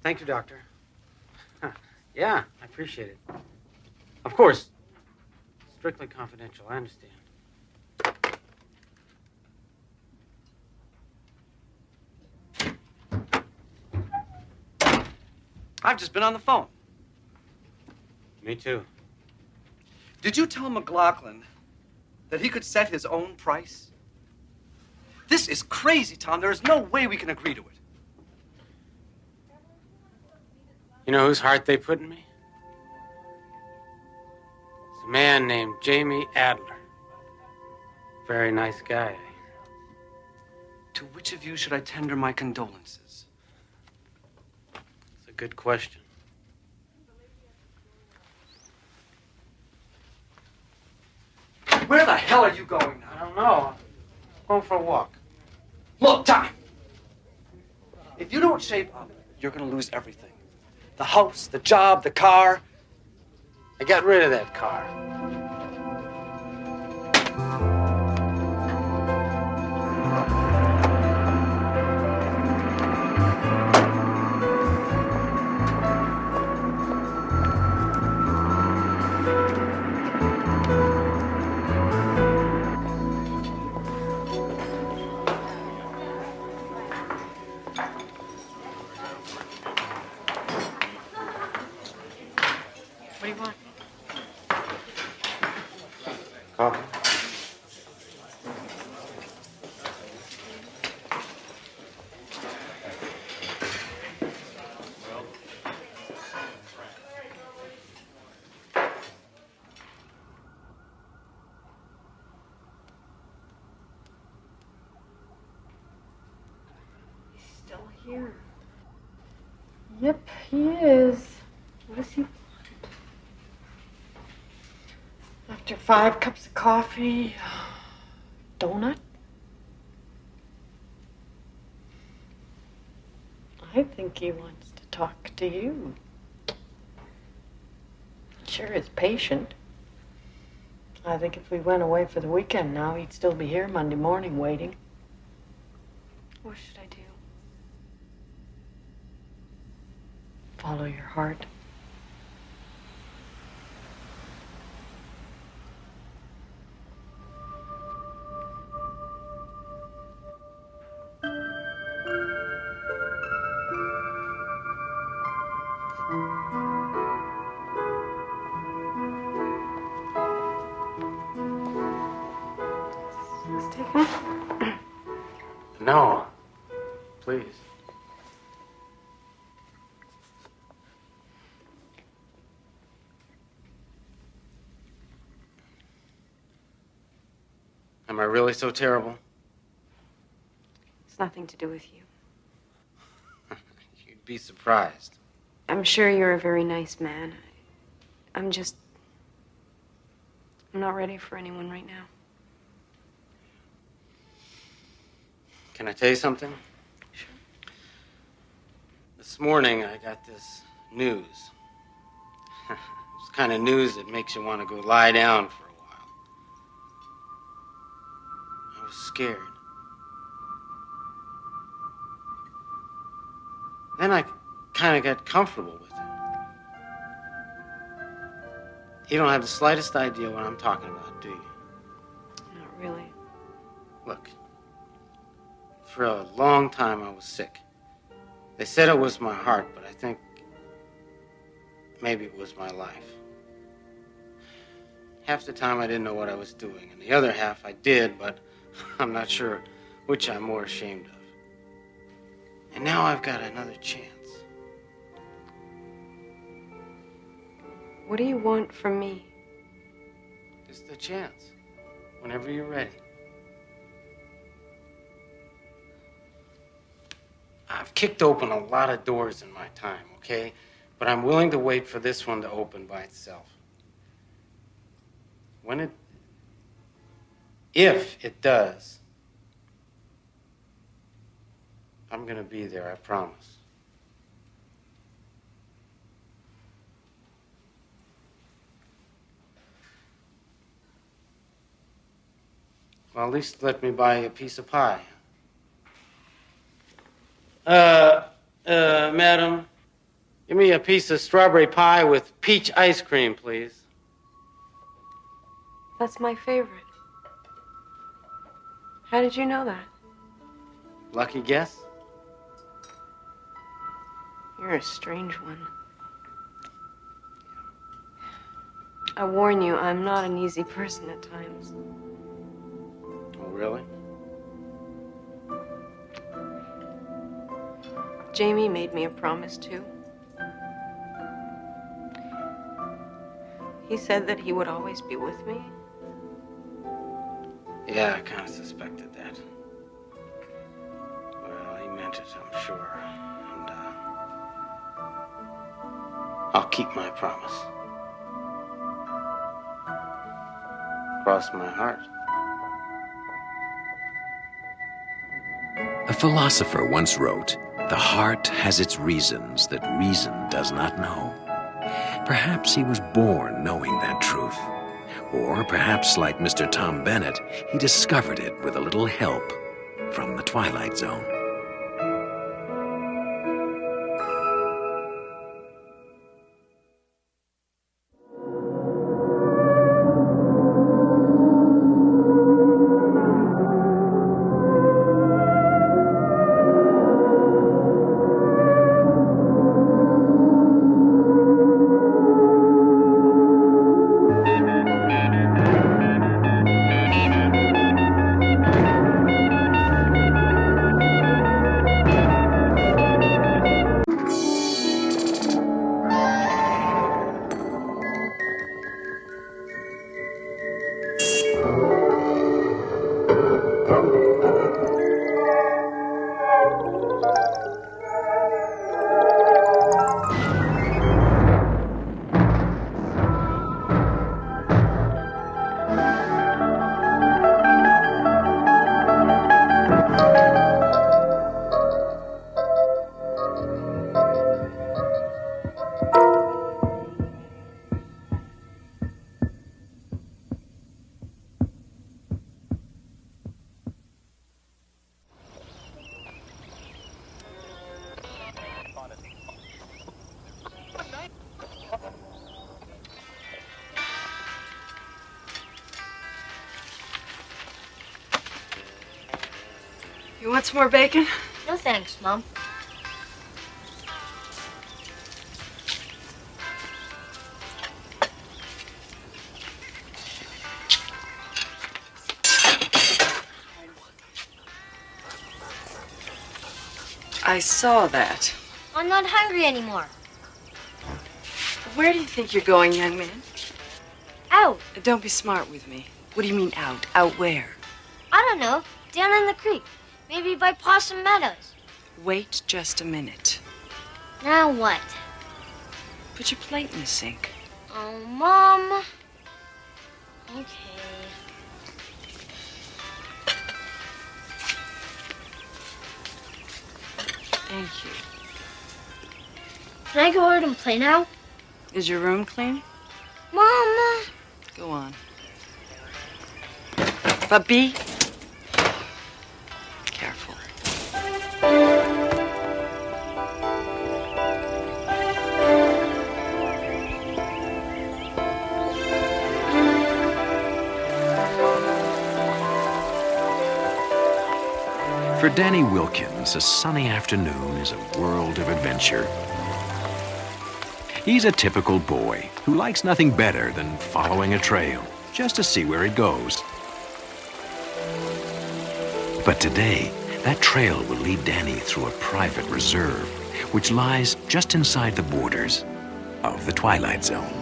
Thank you, Doctor. Yeah, I appreciate it. Of course. Strictly confidential, I understand. I've just been on the phone. Me too. Did you tell McLaughlin that he could set his own price? This is crazy, Tom. There is no way we can agree to it. You know whose heart they put in me? It's a man named Jamie Adler. Very nice guy. To which of you should I tender my condolences? It's a good question. Where the hell are you going now? I don't know. I'm going for a walk. Look, Tom. If you don't shape up, you're going to lose everything. The house, the job, the car. I got rid of that car. What do you want? Coffee. He's still here. Yep, he is. What does he want? After 5 cups of coffee, donut? I think he wants to talk to you. Sure is patient. I think if we went away for the weekend now, he'd still be here Monday morning waiting. What should I do? Follow your heart. Let's take it. No. Please. Am I really so terrible? It's nothing to do with you. You'd be surprised. I'm sure you're a very nice man. I'm not ready for anyone right now. Can I tell you something? Sure. This morning I got this news. It's the kind of news that makes you want to go lie down for a while. I was scared. Then I kind of got comfortable with it. You don't have the slightest idea what I'm talking about, do you? Not really. Look, for a long time I was sick. They said it was my heart, but I think maybe it was my life. Half the time I didn't know what I was doing, and the other half I did, but I'm not sure which I'm more ashamed of. And now I've got another chance. What do you want from me? Just a chance, whenever you're ready. I've kicked open a lot of doors in my time, okay? But I'm willing to wait for this one to open by itself. If it does, I'm gonna be there, I promise. Well, at least let me buy you a piece of pie. Madam, give me a piece of strawberry pie with peach ice cream, please. That's my favorite. How did you know that? Lucky guess? You're a strange one. I warn you, I'm not an easy person at times. Oh, really? Jamie made me a promise, too. He said that he would always be with me. Yeah, I kind of suspected that. Well, he meant it, I'm sure. And, I'll keep my promise. Cross my heart. A philosopher once wrote, "The heart has its reasons that reason does not know." Perhaps he was born knowing that truth. Or perhaps, like Mr. Tom Bennett, he discovered it with a little help from the Twilight Zone. You want some more bacon? No thanks, Mom. I saw that. I'm not hungry anymore. Where do you think you're going, young man? Out. Don't be smart with me. What do you mean out? Out where? I don't know. Down in the creek. Maybe by Possum Meadows. Wait just a minute. Now what? Put your plate in the sink. Oh, Mom. Okay. Thank you. Can I go out and play now? Is your room clean? Mama. Go on. But be careful. For Danny Wilkins, a sunny afternoon is a world of adventure. He's a typical boy who likes nothing better than following a trail just to see where it goes. But today, that trail will lead Danny through a private reserve, which lies just inside the borders of the Twilight Zone.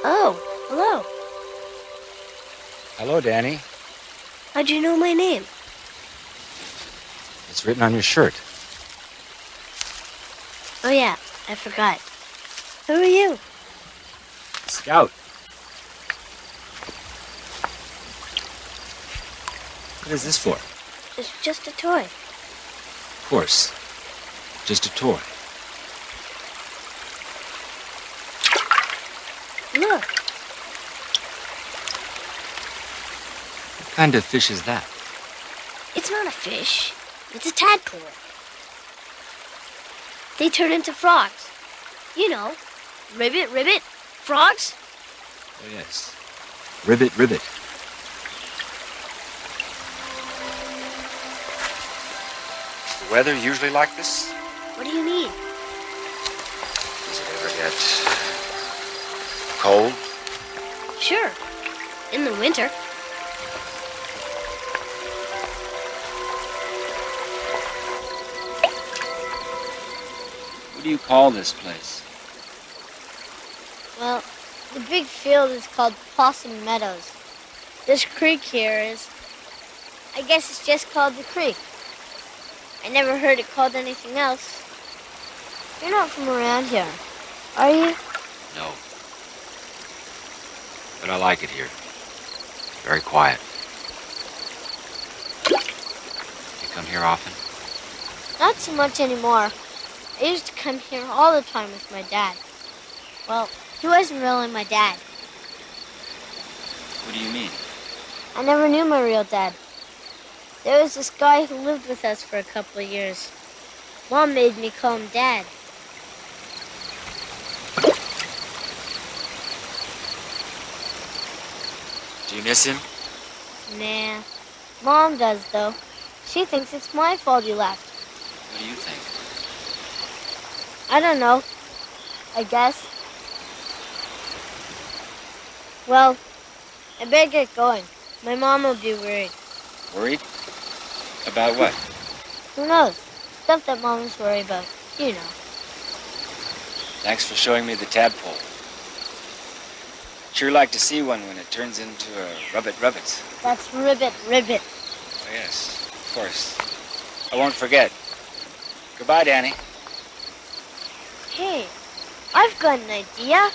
Oh, hello. Hello, Danny. How'd you know my name? It's written on your shirt. Oh, yeah, I forgot. Who are you? Scout. What is this for? It's just a toy. Of course. Just a toy. Look, What kind of fish is that? it's not a fish. It's a tadpole. They turn into frogs. You know, ribbit, ribbit, frogs. Oh, yes. Ribbit, ribbit. Is the weather usually like this? What do you mean? Does it ever get cold? Sure, in the winter. What do you call this place? Well, the big field is called Possum Meadows. This creek here is, I guess it's just called the creek. I never heard it called anything else. You're not from around here, are you? No. But I like it here. Very quiet. You come here often? Not so much anymore. I used to come here all the time with my dad. Well, he wasn't really my dad. What do you mean? I never knew my real dad. There was this guy who lived with us for a couple of years. Mom made me call him Dad. Do you miss him? Nah. Mom does, though. She thinks it's my fault he left. What do you think? I don't know. I guess. Well, I better get going. My mom will be worried. Worried? About what? Who knows? Stuff that moms worry about. You know. Thanks for showing me the tadpole. Sure like to see one when it turns into a rubbit. That's ribbit, ribbit. Oh, Yes, of course. I won't forget. Goodbye, Danny. Hey, I've got an idea.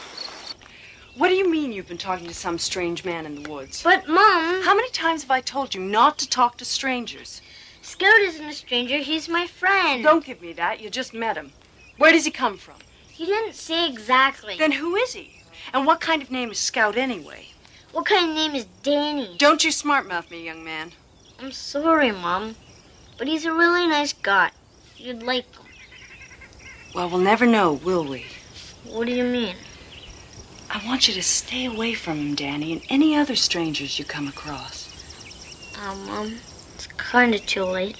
What do you mean you've been talking to some strange man in the woods? But, Mom... How many times have I told you not to talk to strangers? Scout isn't a stranger. He's my friend. Don't give me that. You just met him. Where does he come from? He didn't say exactly. Then who is he? And what kind of name is Scout anyway? What kind of name is Danny? Don't you smart-mouth me, young man. I'm sorry, Mom. But he's a really nice guy. You'd like him. Well, we'll never know, will we? What do you mean? I want you to stay away from him, Danny, and any other strangers you come across. Mom, it's kind of too late.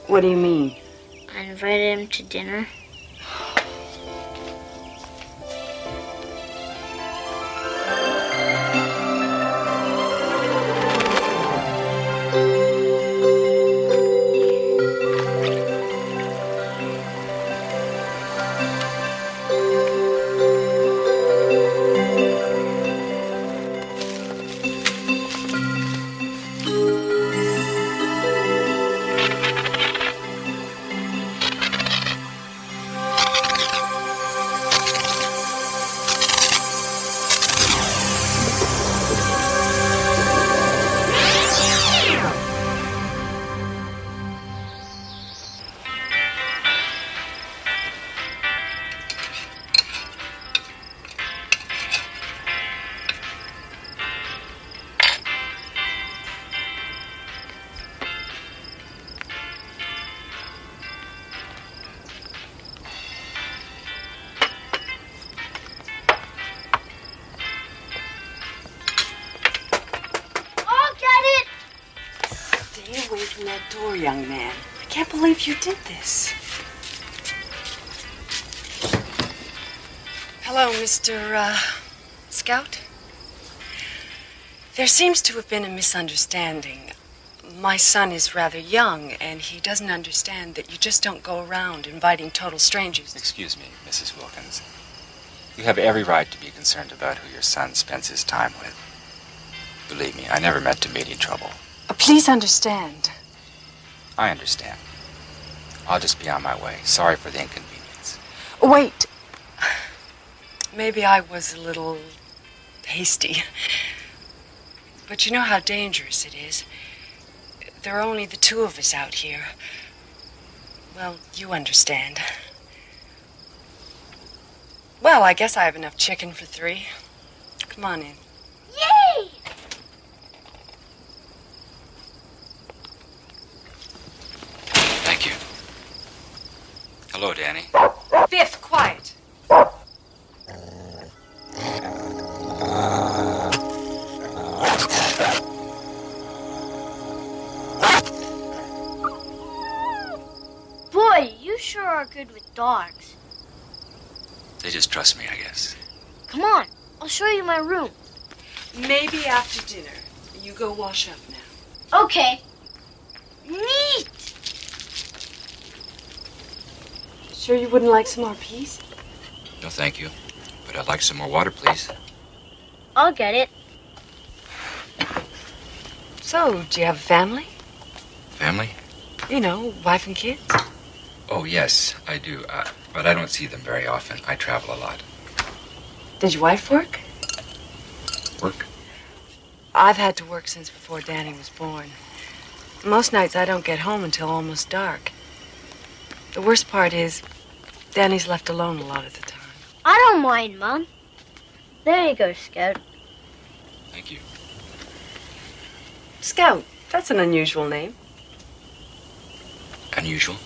What do you mean? I invited him to dinner. Young man, I can't believe you did this. Hello, Mr. Scout. There seems to have been a misunderstanding. My son is rather young, and he doesn't understand that you just don't go around inviting total strangers. Excuse me, Mrs. Wilkins. You have every right to be concerned about who your son spends his time with. Believe me, I never meant to meet any trouble. Please understand. I understand. I'll just be on my way. Sorry for the inconvenience. Wait. Maybe I was a little hasty. But you know how dangerous it is. There are only the two of us out here. Well, you understand. Well, I guess I have enough chicken for 3. Come on in. Yay! Thank you. Hello, Danny. Biff, quiet. Boy, you sure are good with dogs. They just trust me, I guess. Come on, I'll show you my room. Maybe after dinner. You go wash up now. Okay. Neat! Sure you wouldn't like some more peas? No, thank you. But I'd like some more water, please. I'll get it. So, do you have a family? Family? You know, wife and kids? Oh, yes, I do. But I don't see them very often. I travel a lot. Does your wife work? Work? I've had to work since before Danny was born. Most nights I don't get home until almost dark. The worst part is, Danny's left alone a lot of the time. I don't mind, Mom. There you go, Scout. Thank you. Scout, that's an unusual name. Unusual?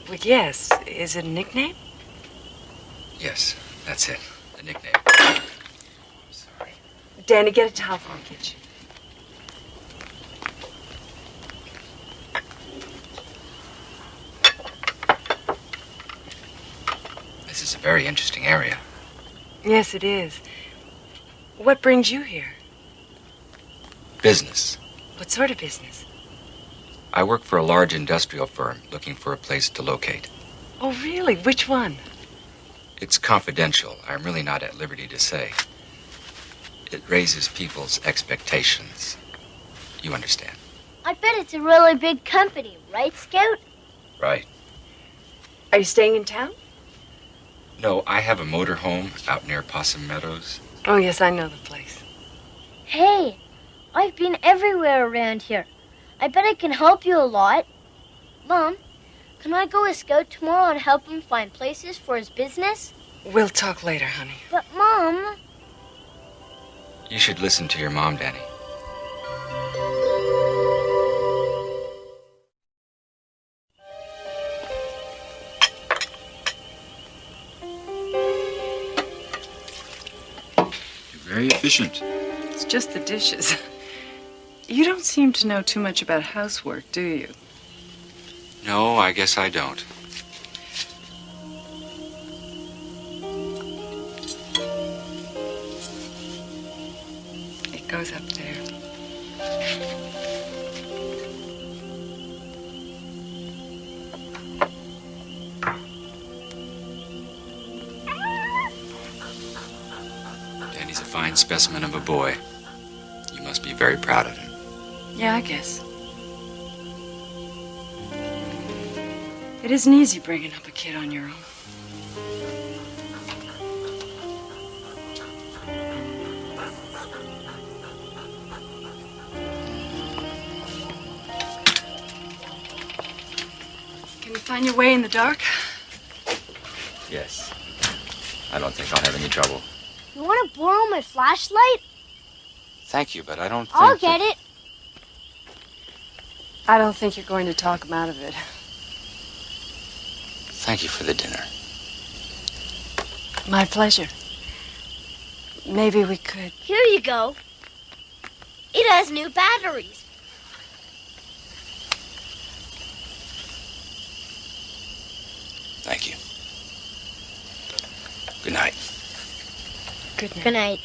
Well, yes. Is it a nickname? Yes, that's it. The nickname. Sorry. Danny, get a towel from the kitchen. This is a very interesting area. Yes, it is. What brings you here? Business. What sort of business? I work for a large industrial firm looking for a place to locate. Oh, really? Which one? It's confidential. I'm really not at liberty to say. It raises people's expectations. You understand. I bet it's a really big company, right, Scout? Right. Are you staying in town? No, I have a motor home out near Possum Meadows. Oh, yes, I know the place. Hey, I've been everywhere around here. I bet I can help you a lot. Mom, can I go with Scout tomorrow and help him find places for his business? We'll talk later, honey. But, Mom... You should listen to your mom, Danny. Very efficient. It's just the dishes. You don't seem to know too much about housework, do you? No, I guess I don't. It goes up there. Danny's a fine specimen of a boy. You must be very proud of him. Yeah, I guess. It isn't easy bringing up a kid on your own. Can you find your way in the dark? Yes. I don't think I'll have any trouble. You want to borrow my flashlight? Thank you, but I don't think... I'll get it. I don't think you're going to talk him out of it. Thank you for the dinner. My pleasure. Maybe we could... Here you go. It has new batteries. Thank you. Good night. Good night. Good night.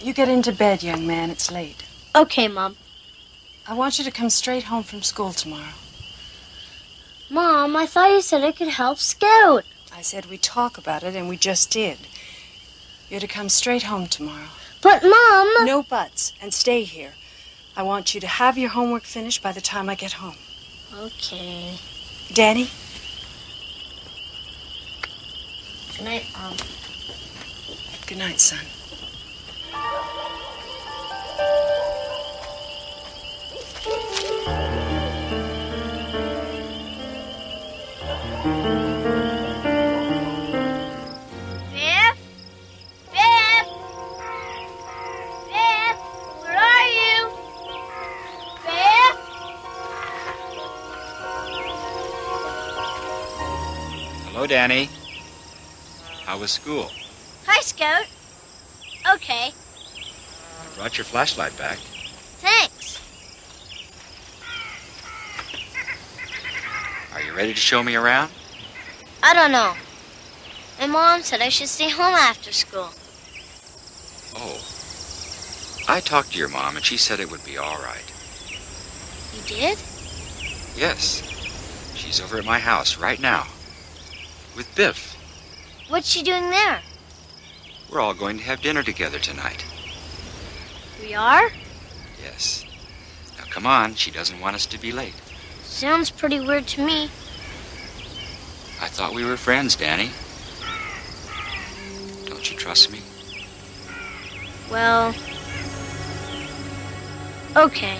You get into bed, young man. It's late. Okay, Mom. I want you to come straight home from school tomorrow. Mom, I thought you said I could help Scout. I said we'd talk about it, and we just did. You're to come straight home tomorrow. But, Mom... No buts, and stay here. I want you to have your homework finished by the time I get home. Okay. Danny? Good night, Mom. Good night, son. Biff? Biff? Biff? Where are you? Biff? Hello, Danny. How was school? Hi, Scout. Okay, I brought your flashlight back. thanks. Are you ready to show me around? I don't know. My mom said I should stay home after school. Oh. I talked to your mom, and she said it would be all right. You did? Yes. She's over at my house right now. With Biff. What's she doing there? We're all going to have dinner together tonight. We are? Yes. Now, come on. She doesn't want us to be late. Sounds pretty weird to me. I thought we were friends, Danny. Don't you trust me? Well... okay.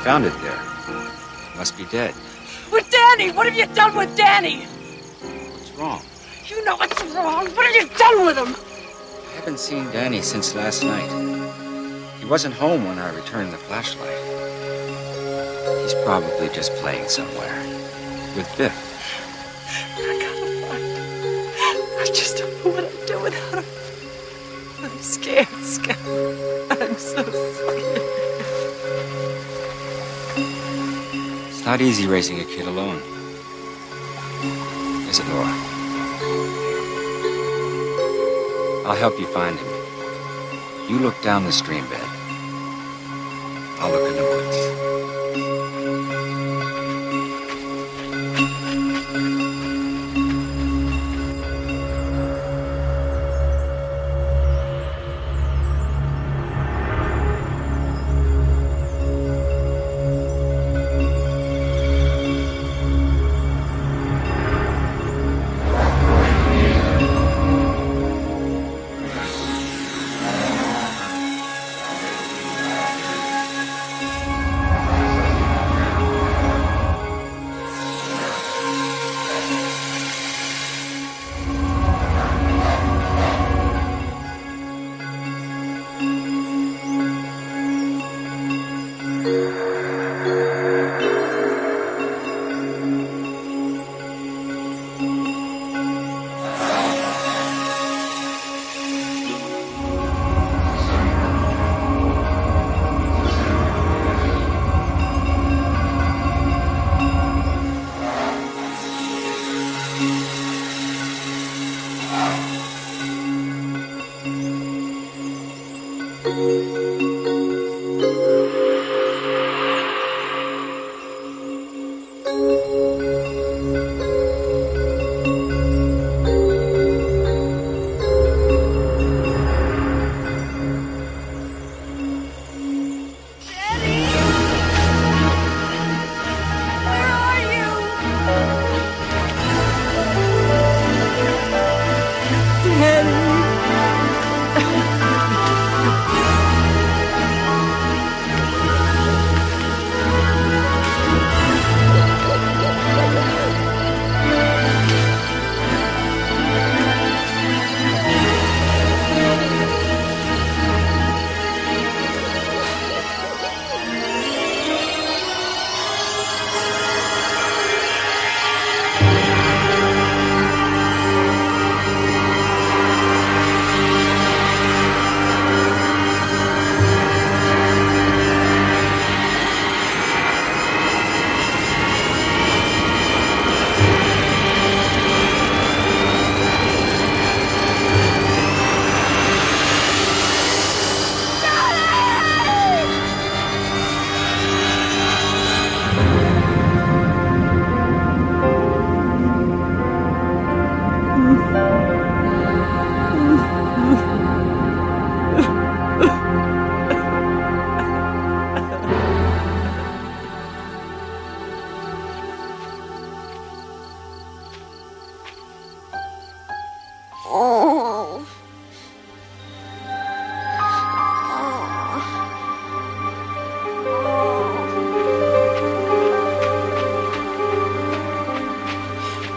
found it there. It must be dead. With Danny! What have you done with Danny? What's wrong? You know what's wrong. What have you done with him? I haven't seen Danny since last night. He wasn't home when I returned the flashlight. He's probably just playing somewhere. With Biff. I gotta find him. I just don't know what I'd do without him. I'm scared, Scott. I'm so scared. It's not easy raising a kid alone. Is it, Laura? I'll help you find him. You look down the stream bed. I'll look in the woods.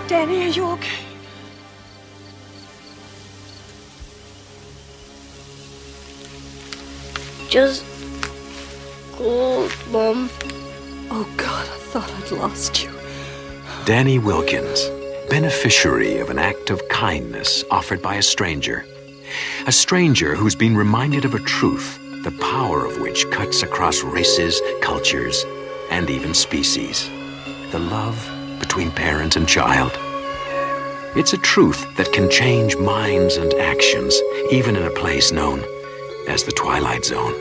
Danny, are you okay? Just cold, Mom. Oh, God, I thought I'd lost you. Danny Wilkins, beneficiary of an act of kindness offered by a stranger. A stranger who's been reminded of a truth, the power of which cuts across races, cultures, and even species. The love between parent and child. It's a truth that can change minds and actions, even in a place known as the Twilight Zone.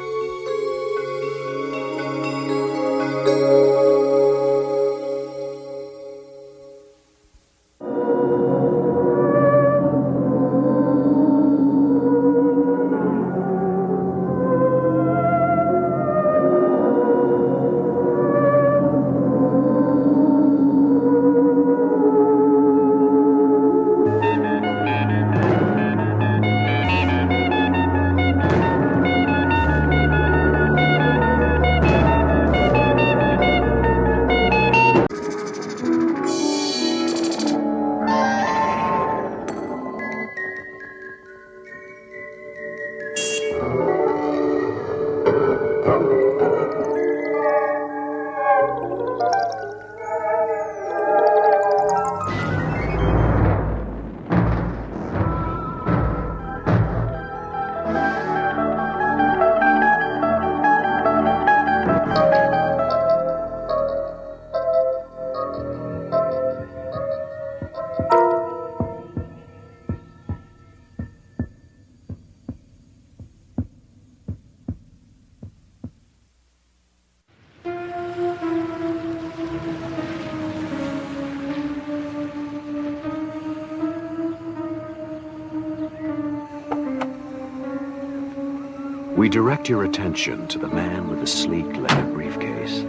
We direct your attention to the man with the sleek leather briefcase.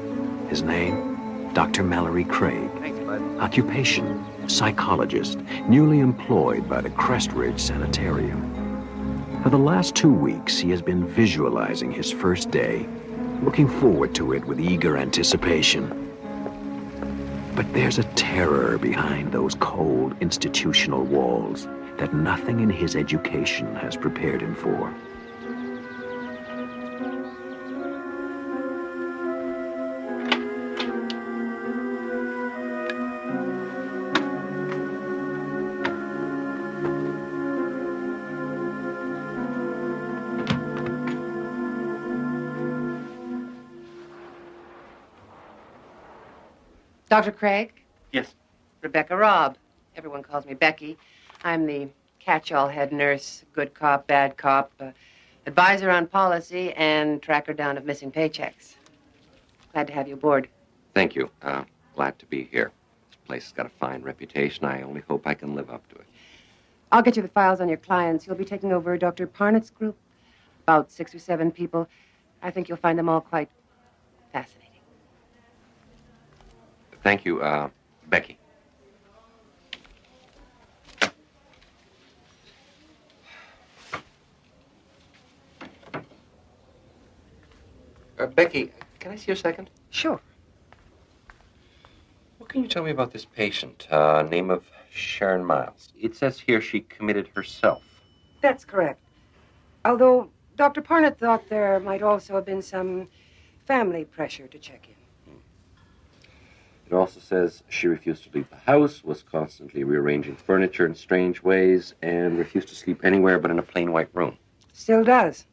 His name, Dr. Mallory Craig. Thanks, bud. Occupation, psychologist, newly employed by the Crestridge Sanitarium. For the last 2 weeks, he has been visualizing his first day, looking forward to it with eager anticipation. But there's a terror behind those cold institutional walls that nothing in his education has prepared him for. Dr. Craig? Yes. Rebecca Robb. Everyone calls me Becky. I'm the catch-all head nurse, good cop, bad cop, advisor on policy, and tracker down of missing paychecks. Glad to have you aboard. Thank you. Glad to be here. This place has got a fine reputation. I only hope I can live up to it. I'll get you the files on your clients. You'll be taking over Dr. Parnett's group. About 6 or 7 people. I think you'll find them all quite fascinating. Thank you, Becky. Becky, can I see you a second? Sure. What can you tell me about this patient? Name of Sharon Miles. It says here she committed herself. That's correct. Although Dr. Parnett thought there might also have been some family pressure to check in. It also says she refused to leave the house, was constantly rearranging furniture in strange ways, and refused to sleep anywhere but in a plain white room. Still does.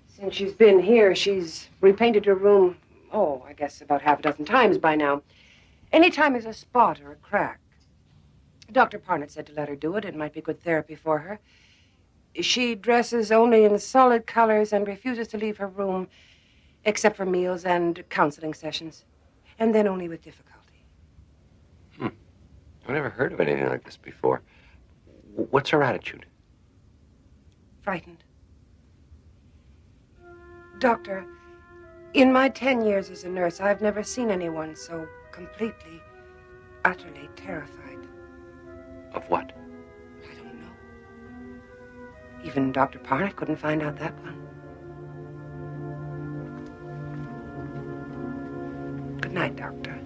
Since she's been here, she's repainted her room, I guess about half a dozen times by now. Anytime there's a spot or a crack. Dr. Parnett said to let her do it. It might be good therapy for her. She dresses only in solid colors and refuses to leave her room except for meals and counseling sessions. And then only with difficulty. I've never heard of anything like this before. What's her attitude? Frightened. Doctor, in my 10 years as a nurse, I've never seen anyone so completely, utterly terrified. Of what? I don't know. Even Dr. Parnett couldn't find out that one. Good night, Doctor.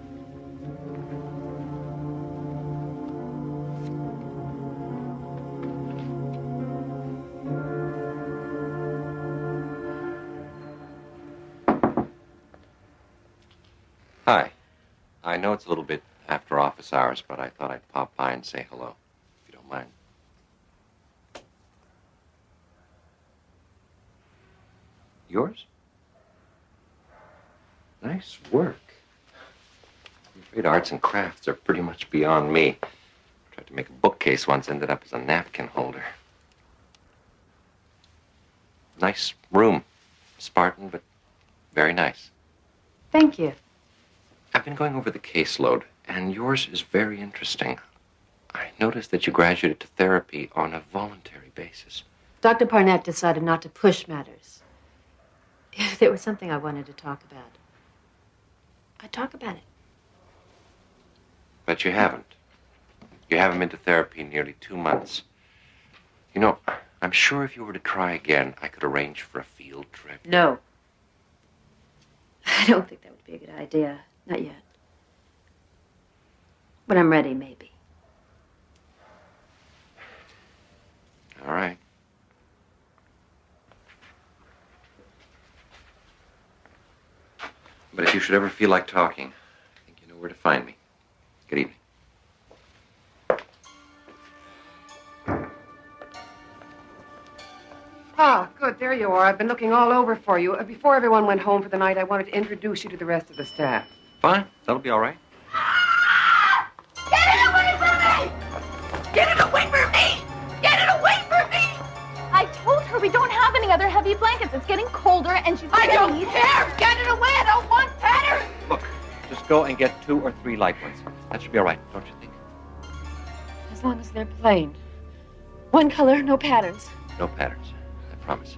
Hi. I know it's a little bit after office hours, but I thought I'd pop by and say hello, if you don't mind. Yours? Nice work. I'm afraid arts and crafts are pretty much beyond me. Tried to make a bookcase once, ended up as a napkin holder. Nice room. Spartan, but very nice. Thank you. I've been going over the caseload, and yours is very interesting. I noticed that you graduated to therapy on a voluntary basis. Dr. Parnett decided not to push matters. If there was something I wanted to talk about, I'd talk about it. But you haven't. You haven't been to therapy in nearly 2 months. You know, I'm sure if you were to try again, I could arrange for a field trip. No. I don't think that would be a good idea. Not yet. When I'm ready, maybe. All right. But if you should ever feel like talking, I think you know where to find me. Good evening. Ah, good. There you are. I've been looking all over for you. Before everyone went home for the night, I wanted to introduce you to the rest of the staff. Fine. That'll be all right. Get it away from me! Get it away from me! Get it away from me! I told her we don't have any other heavy blankets. It's getting colder and she's I don't getting care! Get it away! I don't want patterns! Look, just go and get 2 or 3 light ones. That should be all right, don't you think? As long as they're plain. One color, no patterns. No patterns. I promise.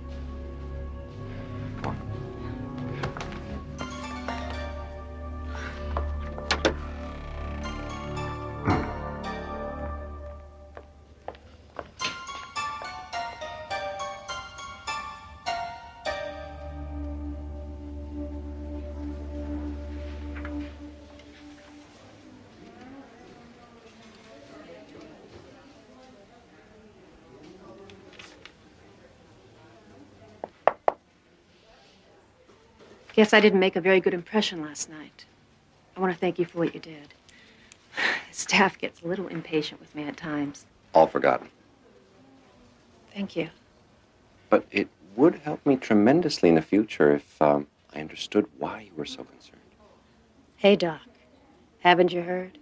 Guess I didn't make a very good impression last night. I want to thank you for what you did. The staff gets a little impatient with me at times. All forgotten. Thank you. But it would help me tremendously in the future if I understood why you were so concerned. Hey, Doc. Haven't you heard?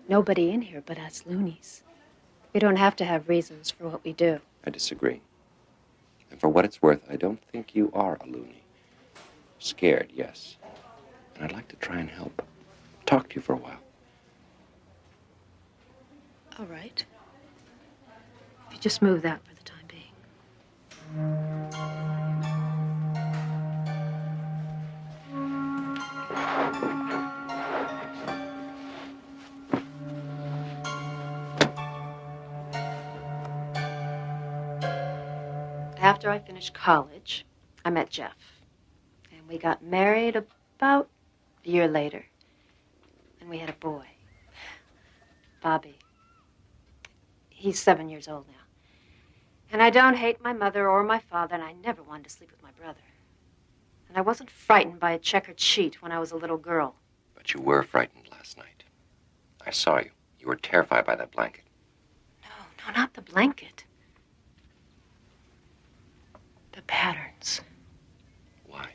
Nobody in here but us loonies. We don't have to have reasons for what we do. I disagree. And for what it's worth, I don't think you are a loony. Scared, yes. And I'd like to try and help. Talk to you for a while. All right. If you just move that for the time being. After I finished college, I met Jeff. And we got married about a year later. And we had a boy, Bobby. He's 7 years old now. And I don't hate my mother or my father, and I never wanted to sleep with my brother. And I wasn't frightened by a checkered sheet when I was a little girl. But you were frightened last night. I saw you. You were terrified by that blanket. No, not the blanket. The patterns. Why?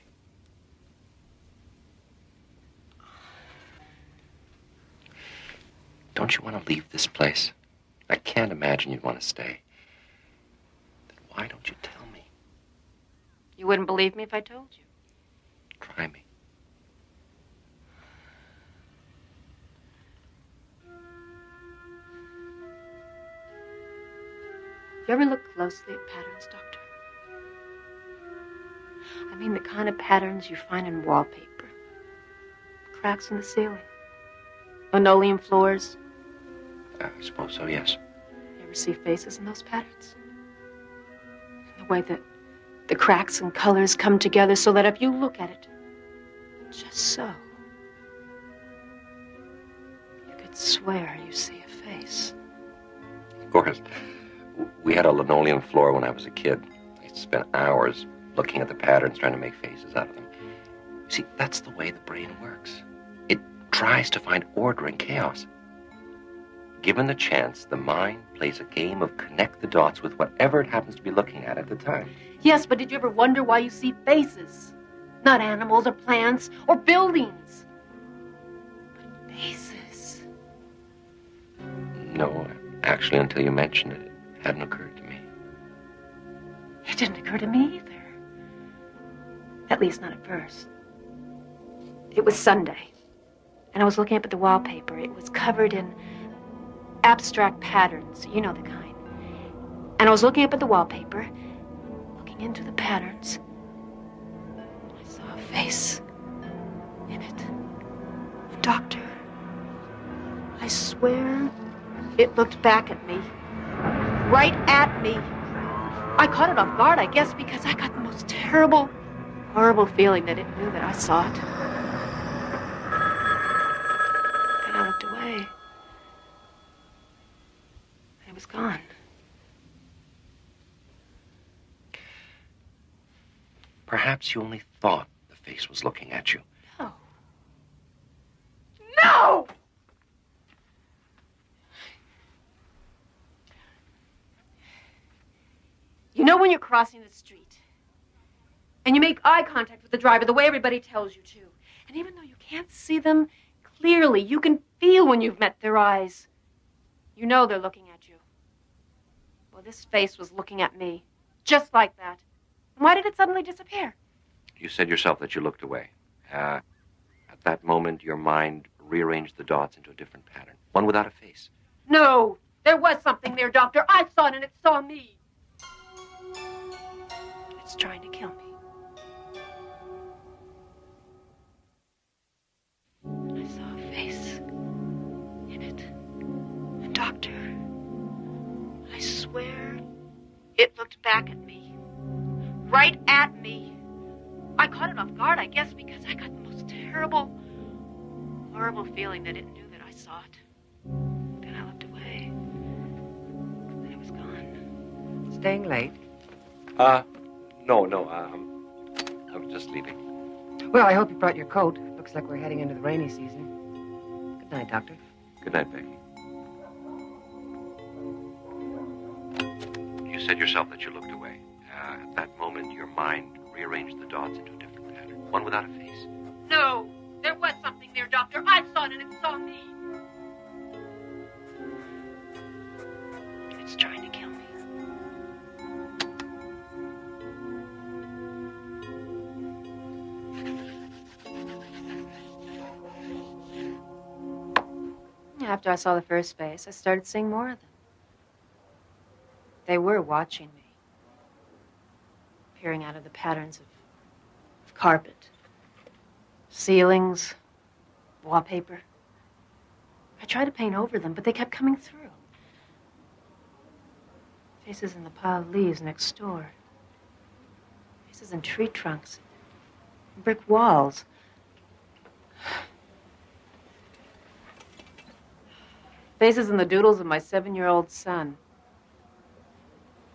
Don't you want to leave this place? I can't imagine you'd want to stay. Then why don't you tell me? You wouldn't believe me if I told you. Try me. You ever look closely at patterns, Doctor? I mean the kind of patterns you find in wallpaper. Cracks in the ceiling. Linoleum floors. I suppose so, yes. You ever see faces in those patterns? And the way that the cracks and colors come together so that if you look at it, just so, you could swear you see a face. Of course. We had a linoleum floor when I was a kid. I used to spend hours looking at the patterns, trying to make faces out of them. See, that's the way the brain works. It tries to find order in chaos. Given the chance, the mind plays a game of connect the dots with whatever it happens to be looking at the time. Yes, but did you ever wonder why you see faces? Not animals or plants or buildings. But faces. No, actually, until you mentioned it, it hadn't occurred to me. It didn't occur to me either. At least not at first. It was Sunday, and I was looking up at the wallpaper. It was covered in abstract patterns, you know the kind. And I was looking up at the wallpaper, looking into the patterns. I saw a face in it. A doctor. I swear it looked back at me. Right at me. I caught it off guard, I guess, because I got the most terrible, horrible feeling that it knew that I saw it. And I looked away. It was gone. Perhaps you only thought the face was looking at you. No. No! You know when you're crossing the street and you make eye contact with the driver the way everybody tells you to, and even though you can't see them clearly, you can feel when you've met their eyes. You know they're looking at you. Well, this face was looking at me, just like that. And why did it suddenly disappear? You said yourself that you looked away. At that moment, your mind rearranged the dots into a different pattern, one without a face. No, there was something there, Doctor. I saw it and it saw me. It's trying to kill me. I saw a face in it. And Doctor, I swear it looked back at me. Right at me. I caught it off guard, I guess, because I got the most terrible, horrible feeling that it knew that I saw it. Then I looked away. And it was gone. Staying late? No, I was just leaving. Well, I hope you brought your coat. Looks like we're heading into the rainy season. Good night, Doctor. Good night, Becky. You said yourself that you looked away. At that moment, your mind rearranged the dots into a different pattern, one without a face. No, there was something there, Doctor. I saw it and it saw me. It's trying to kill me. After I saw the first face, I started seeing more of them. They were watching me, peering out of the patterns of carpet, ceilings, wallpaper. I tried to paint over them, but they kept coming through. Faces in the pile of leaves next door. Faces in tree trunks. Brick walls. Faces in the doodles of my 7-year-old son.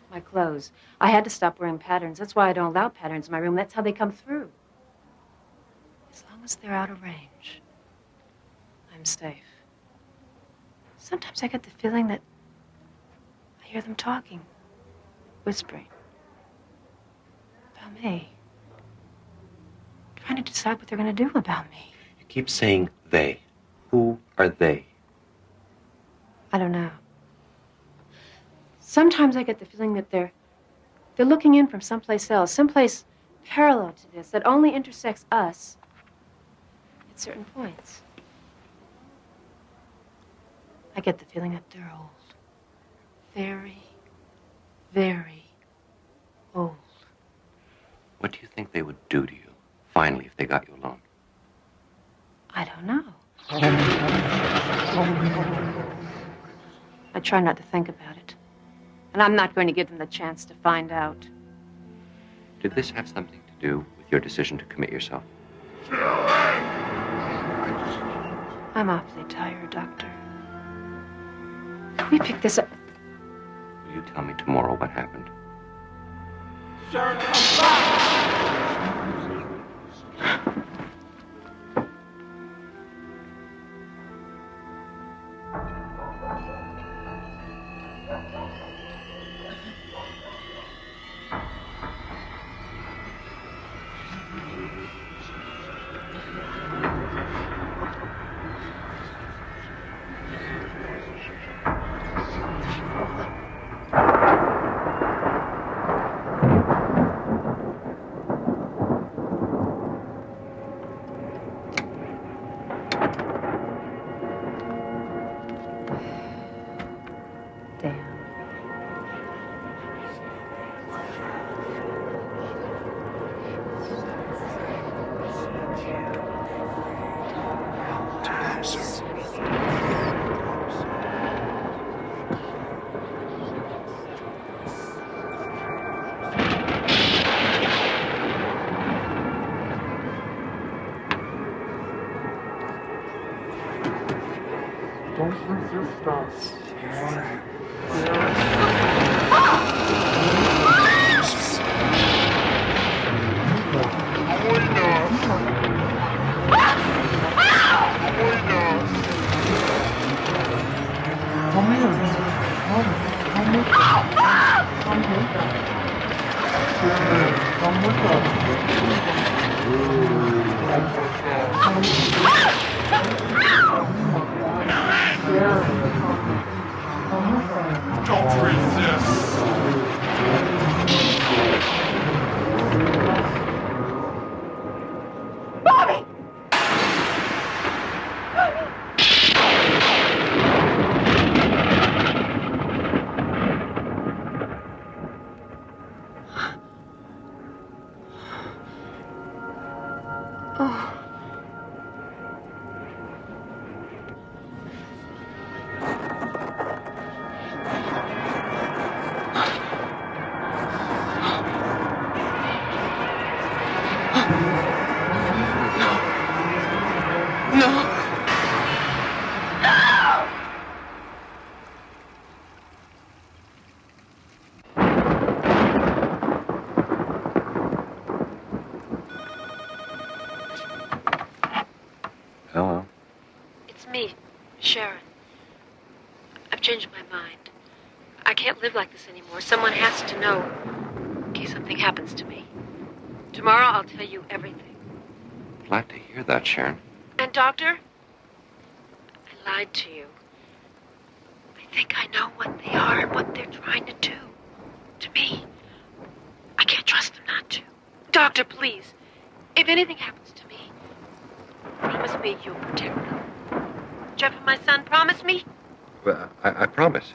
My clothes. I had to stop wearing patterns. That's why I don't allow patterns in my room. That's how they come through. As long as they're out of range, I'm safe. Sometimes I get the feeling that I hear them talking, whispering about me, trying to decide what they're going to do about me. You keep saying they. Who are they? I don't know. Sometimes I get the feeling that they're looking in from someplace else, someplace parallel to this, that only intersects us at certain points. I get the feeling that they're old. Very, very old. What do you think they would do to you, finally, if they got you alone? I don't know. I try not to think about it. And I'm not going to give them the chance to find out. Did this have something to do with your decision to commit yourself? I'm awfully tired, Doctor. Can we pick this up? Will you tell me tomorrow what happened? Don't resist us. Don't resist. Bobby! Oh. can't live like this anymore. Someone has to know in case something happens to me. Tomorrow I'll tell you everything. Glad to hear that, Sharon. And, Doctor, I lied to you. I think I know what they are and what they're trying to do to me. I can't trust them not to. Doctor, please, if anything happens to me, promise me you'll protect them. Jeff and my son, promise me? Well, I promise.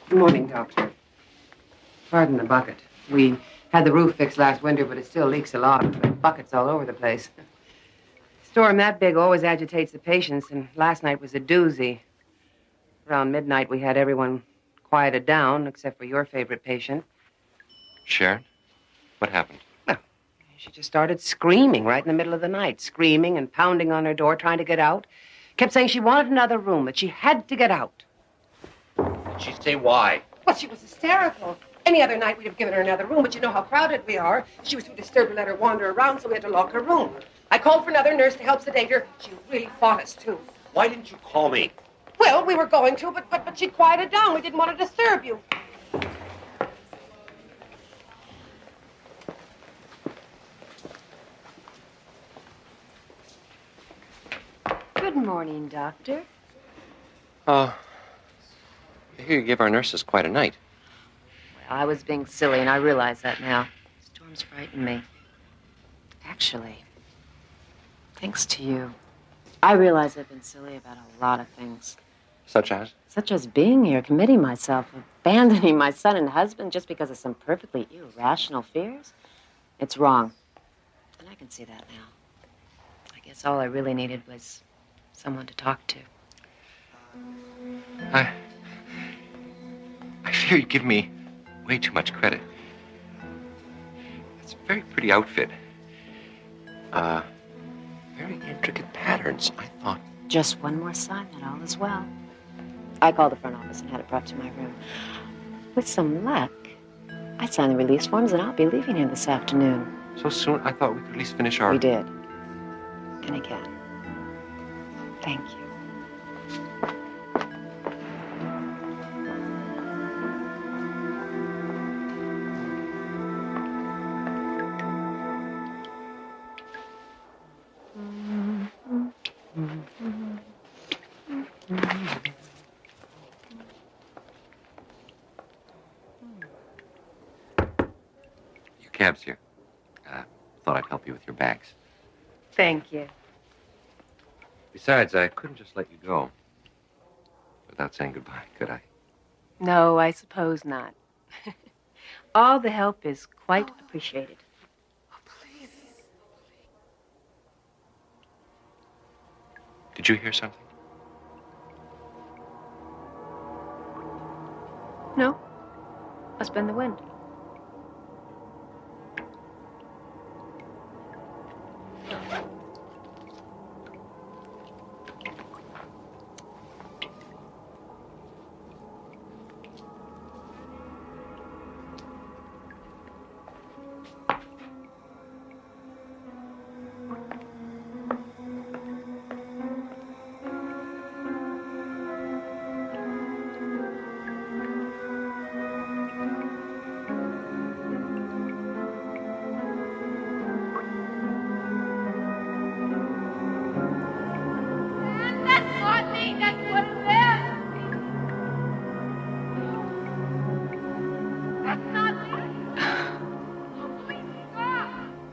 Good morning, Doctor. Pardon the bucket. We had the roof fixed last winter, but it still leaks a lot. The buckets all over the place. A storm that big always agitates the patients, and last night was a doozy. Around midnight, we had everyone quieted down, except for your favorite patient. Sharon? What happened? She just started screaming right in the middle of the night, screaming and pounding on her door, trying to get out. Kept saying she wanted another room, that she had to get out. Did she say why? Well, she was hysterical. Any other night, we'd have given her another room, but you know how crowded we are. She was too disturbed to let her wander around, so we had to lock her room. I called for another nurse to help sedate her. She really fought us, too. Why didn't you call me? Well, we were going to, but she quieted down. We didn't want to disturb you. Good morning, Doctor. I hear you give our nurses quite a night. Well, I was being silly, and I realize that now. Storms frighten me. Actually, thanks to you, I realize I've been silly about a lot of things. Such as? Such as being here, committing myself, abandoning my son and husband just because of some perfectly irrational fears. It's wrong. And I can see that now. I guess all I really needed was someone to talk to. I fear you give me way too much credit. It's a very pretty outfit. Very intricate patterns, I thought. Just one more sign that all is well. I called the front office and had it brought to my room. With some luck, I signed the release forms and I'll be leaving here this afternoon. So soon? I thought we could at least finish our... We did. And again. Thank you. Cab's here. Thought I'd help you with your bags. Thank you. Besides, I couldn't just let you go without saying goodbye, could I? No, I suppose not. All the help is quite appreciated. Did you hear something? No. Must have been the wind.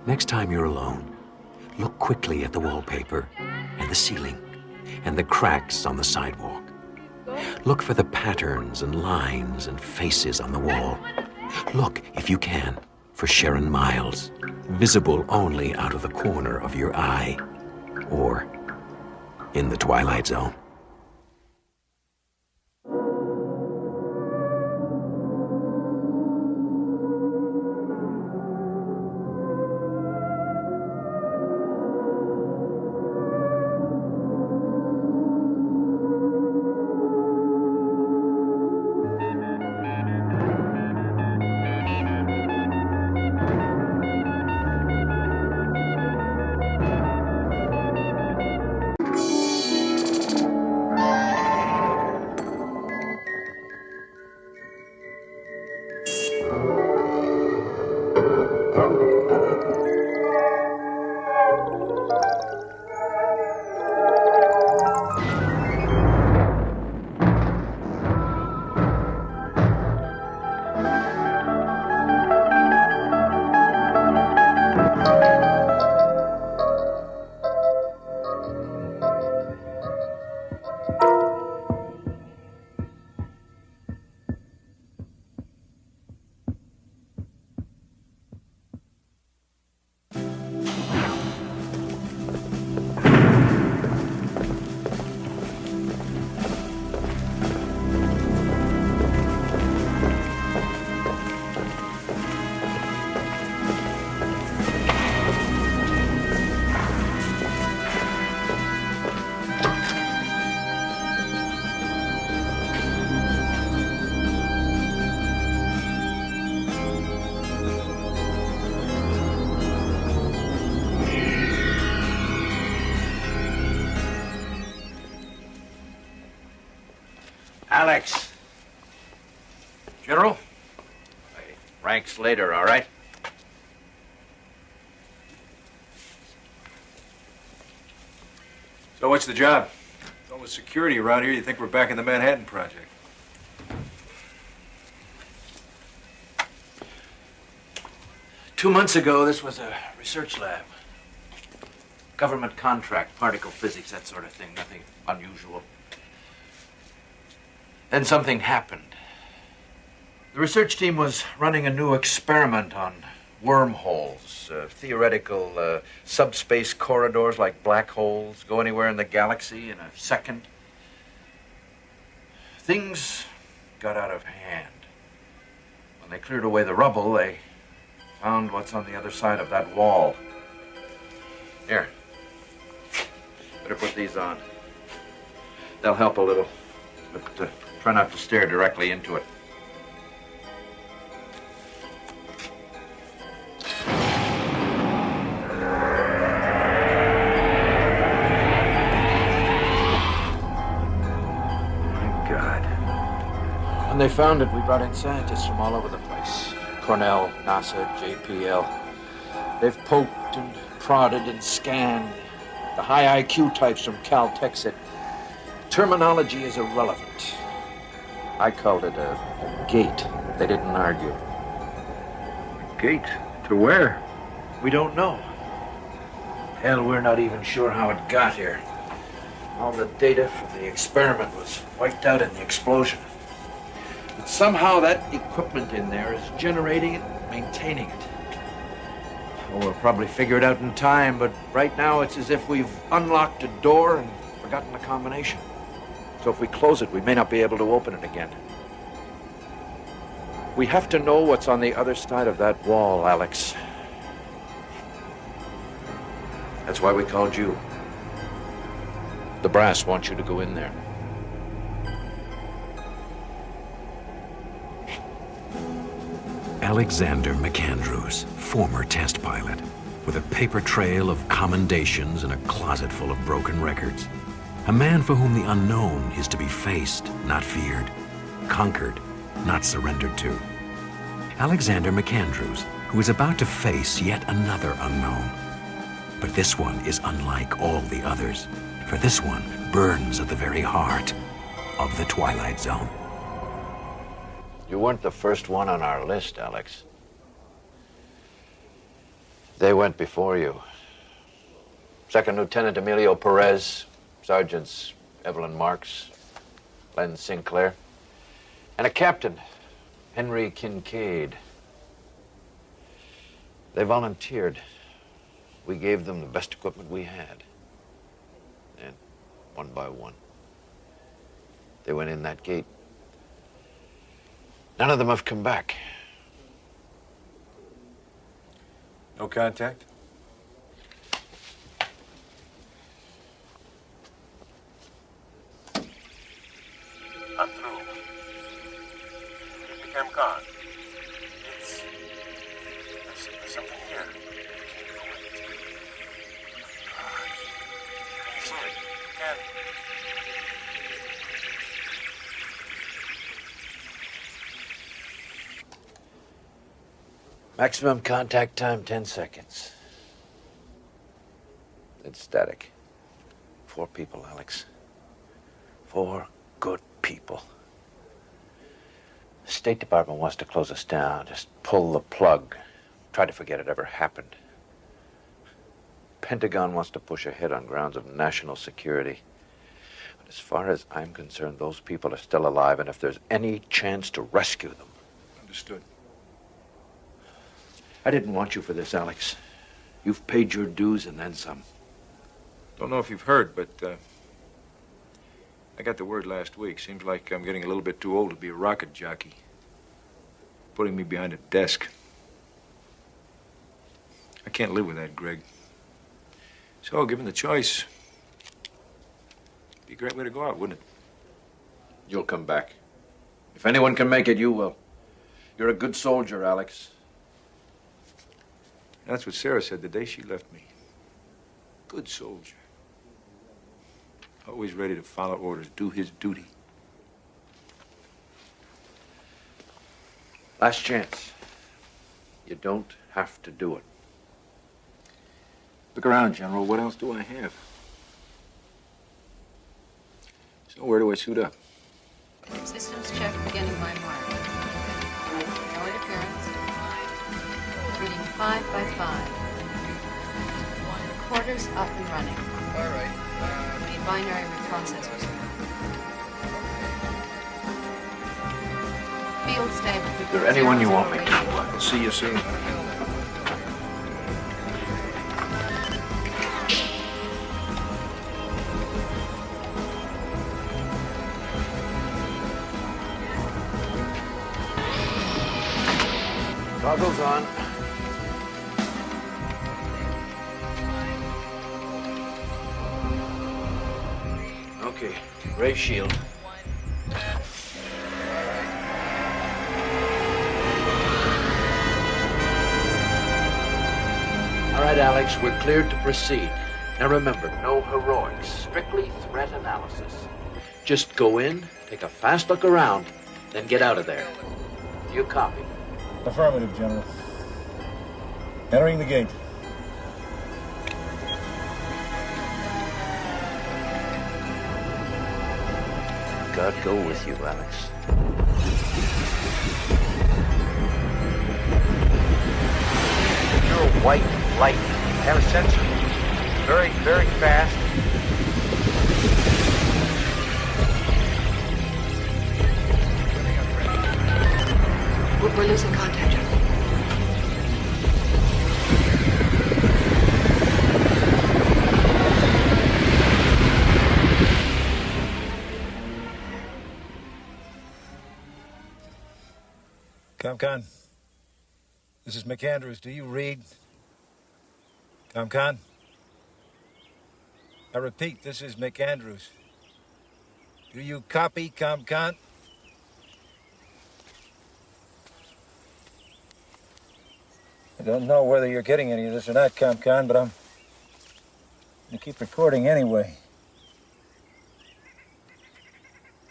Next time you're alone, look quickly at the wallpaper and the ceiling and the cracks on the sidewalk. Look for the patterns and lines and faces on the wall. Look, if you can, for Sharon Miles, visible only out of the corner of your eye or in the Twilight Zone. Alex. General? Ranks later, all right? So what's the job? With all the security around here, you think we're back in the Manhattan Project. 2 months ago, this was a research lab. Government contract, particle physics, that sort of thing. Nothing unusual. Then something happened. The research team was running a new experiment on wormholes, theoretical subspace corridors like black holes, go anywhere in the galaxy in a second. Things got out of hand. When they cleared away the rubble, they found what's on the other side of that wall. Here. Better put these on. They'll help a little. But try not to stare directly into it. My God. When they found it, we brought in scientists from all over the place. Cornell, NASA, JPL. They've poked and prodded and scanned. The high IQ types from Caltech said terminology is irrelevant. I called it a gate. They didn't argue. A gate? To where? We don't know. Hell, we're not even sure how it got here. All the data from the experiment was wiped out in the explosion. But somehow that equipment in there is generating it, maintaining it. Well, we'll probably figure it out in time, but right now it's as if we've unlocked a door and forgotten the combination. So if we close it, we may not be able to open it again. We have to know what's on the other side of that wall, Alex. That's why we called you. The brass wants you to go in there. Alexander McAndrews, former test pilot, with a paper trail of commendations and a closet full of broken records. A man for whom the unknown is to be faced, not feared, conquered, not surrendered to. Alexander McAndrews, who is about to face yet another unknown. But this one is unlike all the others, for this one burns at the very heart of the Twilight Zone. You weren't the first one on our list, Alex. They went before you. Second Lieutenant Emilio Perez, Sergeants Evelyn Marks, Len Sinclair, and a captain, Henry Kincaid. They volunteered. We gave them the best equipment we had. And one by one, they went in that gate. None of them have come back. No contact? I'm through. It became gone. There's something here. Can you see it? Can. Maximum contact time, 10 seconds. It's static. 4 people, Alex. 4 good people. The State Department wants to close us down. Just pull the plug. Try to forget it ever happened. Pentagon wants to push ahead on grounds of national security. But as far as I'm concerned, those people are still alive, and if there's any chance to rescue them. Understood. I didn't want you for this, Alex. You've paid your dues and then some. Don't know if you've heard, but I got the word last week. Seems like I'm getting a little bit too old to be a rocket jockey. Putting me behind a desk. I can't live with that, Greg. So, given the choice, it'd be a great way to go out, wouldn't it? You'll come back. If anyone can make it, you will. You're a good soldier, Alex. That's what Sarah said the day she left me. Good soldier. Always ready to follow orders, do his duty. Last chance. You don't have to do it. Look around, General. What else do I have? So where do I suit up? Systems check beginning by mark. No interference. Reading 5 by 5. Recorders up and running. All right. Need binary reprocessors. Field stable. Is there anyone you want me to? I'll see you soon. Goggles on. Okay, ray shield. All right, Alex, we're cleared to proceed. Now remember, no heroics, strictly threat analysis. Just go in, take a fast look around, then get out of there. You copy? Affirmative, General. Entering the gate. God go with you, Alex. You're white light. Have a sensor. Very, very fast. We're losing contact, General. ComCon. This is McAndrews. Do you read? ComCon. I repeat, this is McAndrews. Do you copy, ComCon? I don't know whether you're getting any of this or not, ComCon, but I'm going to keep recording anyway.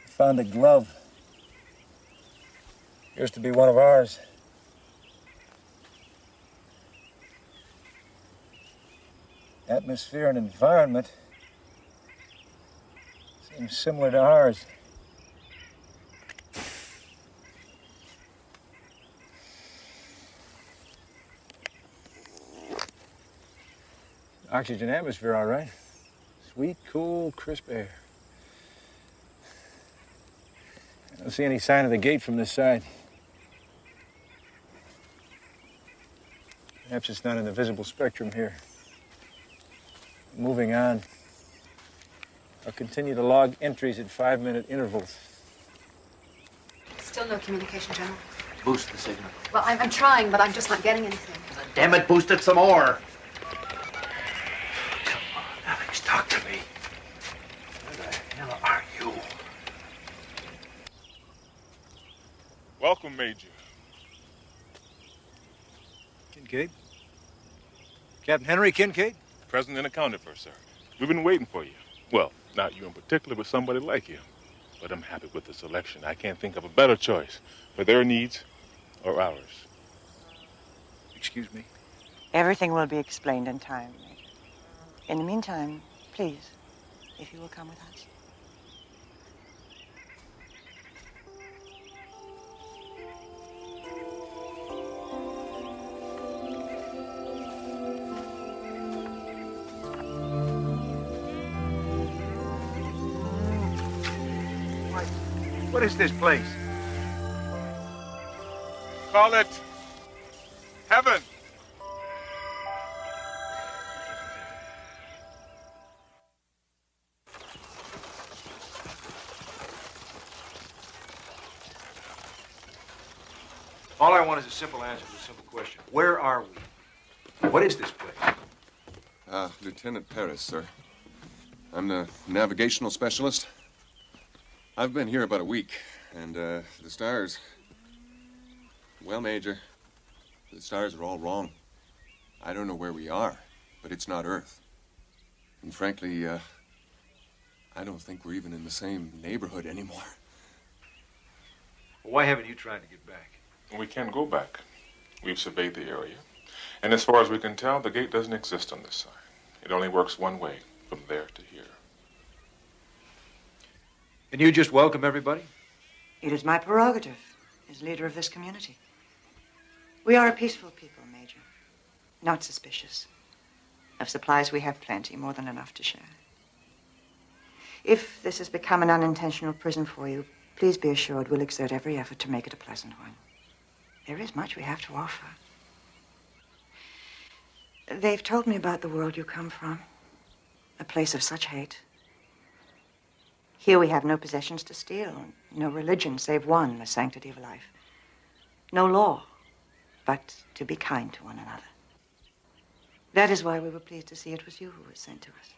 I found a glove. Appears to be one of ours. Atmosphere and environment seems similar to ours. Oxygen atmosphere, all right. Sweet, cool, crisp air. I don't see any sign of the gate from this side. Perhaps it's not in the visible spectrum here. Moving on. I'll continue to log entries at 5-minute intervals. Still no communication, General. Boost the signal. Well, I'm trying, but I'm just not getting anything. Damn it, boost it some more. Come on, Alex, talk to me. Where the hell are you? Welcome, Major. Kincaid? Captain Henry Kincaid? Present and accounted for, sir. We've been waiting for you. Well, not you in particular, but somebody like you. But I'm happy with the selection. I can't think of a better choice for their needs or ours. Excuse me? Everything will be explained in time, Major. In the meantime, please, if you will come with us. What is this place? Call it heaven. All I want is a simple answer to a simple question. Where are we? What is this place? Lieutenant Paris, sir. I'm the navigational specialist. I've been here about a week, and the stars... Well, Major, the stars are all wrong. I don't know where we are, but it's not Earth. And frankly, I don't think we're even in the same neighborhood anymore. Well, why haven't you tried to get back? We can't go back. We've surveyed the area. And as far as we can tell, the gate doesn't exist on this side. It only works one way, from there to here. And you just welcome everybody? It is my prerogative as leader of this community. We are a peaceful people, Major. Not suspicious. Of supplies, we have plenty, more than enough to share. If this has become an unintentional prison for you, please be assured we'll exert every effort to make it a pleasant one. There is much we have to offer. They've told me about the world you come from. A place of such hate. Here we have no possessions to steal, no religion save one, the sanctity of life. No law, but to be kind to one another. That is why we were pleased to see it was you who was sent to us.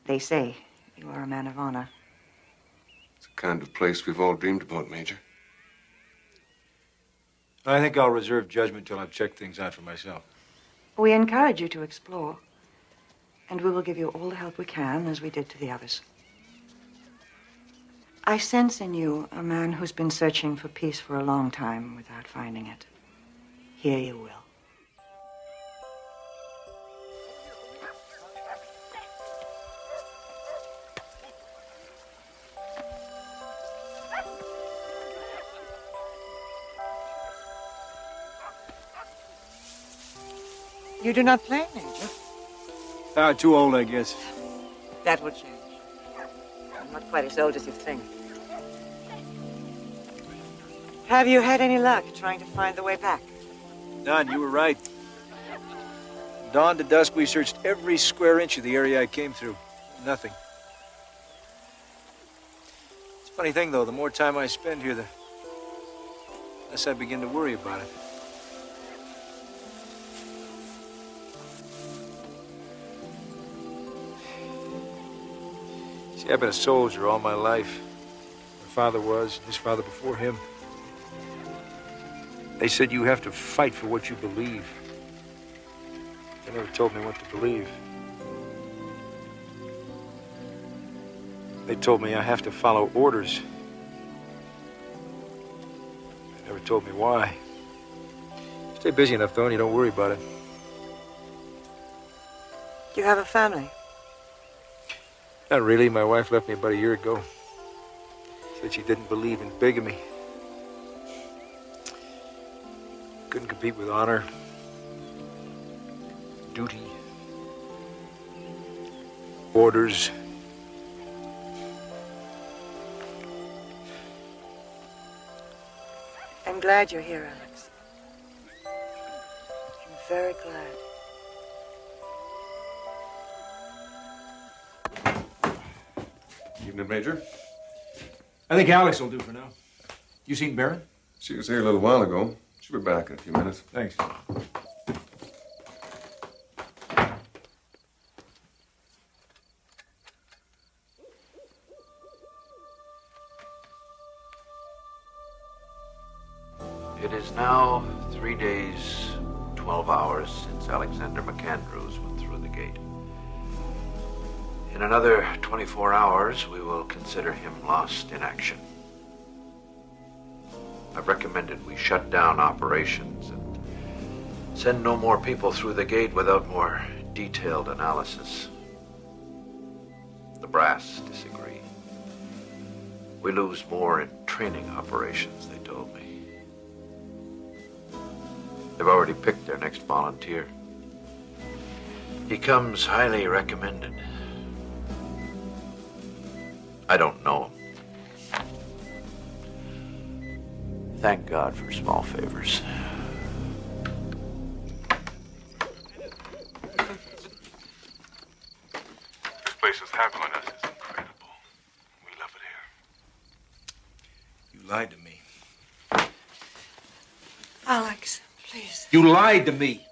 They say you are a man of honor. It's the kind of place we've all dreamed about, Major. I think I'll reserve judgment till I've checked things out for myself. We encourage you to explore, and we will give you all the help we can, as we did to the others. I sense in you a man who's been searching for peace for a long time without finding it. Here you will. You do not play, Major? Too old, I guess. That will change. I'm not quite as old as you think. Have you had any luck trying to find the way back? None, you were right. Dawn to dusk, we searched every square inch of the area I came through. Nothing. It's a funny thing, though. The more time I spend here, the less I begin to worry about it. See, I've been a soldier all my life. My father was, and his father before him. They said you have to fight for what you believe. They never told me what to believe. They told me I have to follow orders. They never told me why. Stay busy enough, though, and you don't worry about it. Do you have a family? Not really. My wife left me about a year ago. Said she didn't believe in bigamy. Couldn't compete with honor, duty, orders. I'm glad you're here, Alex. I'm very glad. Evening, Major. I think Alex will do for now. You seen Baron? She was here a little while ago. She'll be back in a few minutes. Thanks. It is now 3 days, 12 hours since Alexander McAndrews went through the gate. In another 24 hours, we will consider him lost in action. I've recommended we shut down operations and send no more people through the gate without more detailed analysis. The brass disagree. We lose more in training operations, they told me. They've already picked their next volunteer. He comes highly recommended. I don't know him. Thank God for small favors. This place is handling us is incredible. We love it here. You lied to me. Alex, please. You lied to me.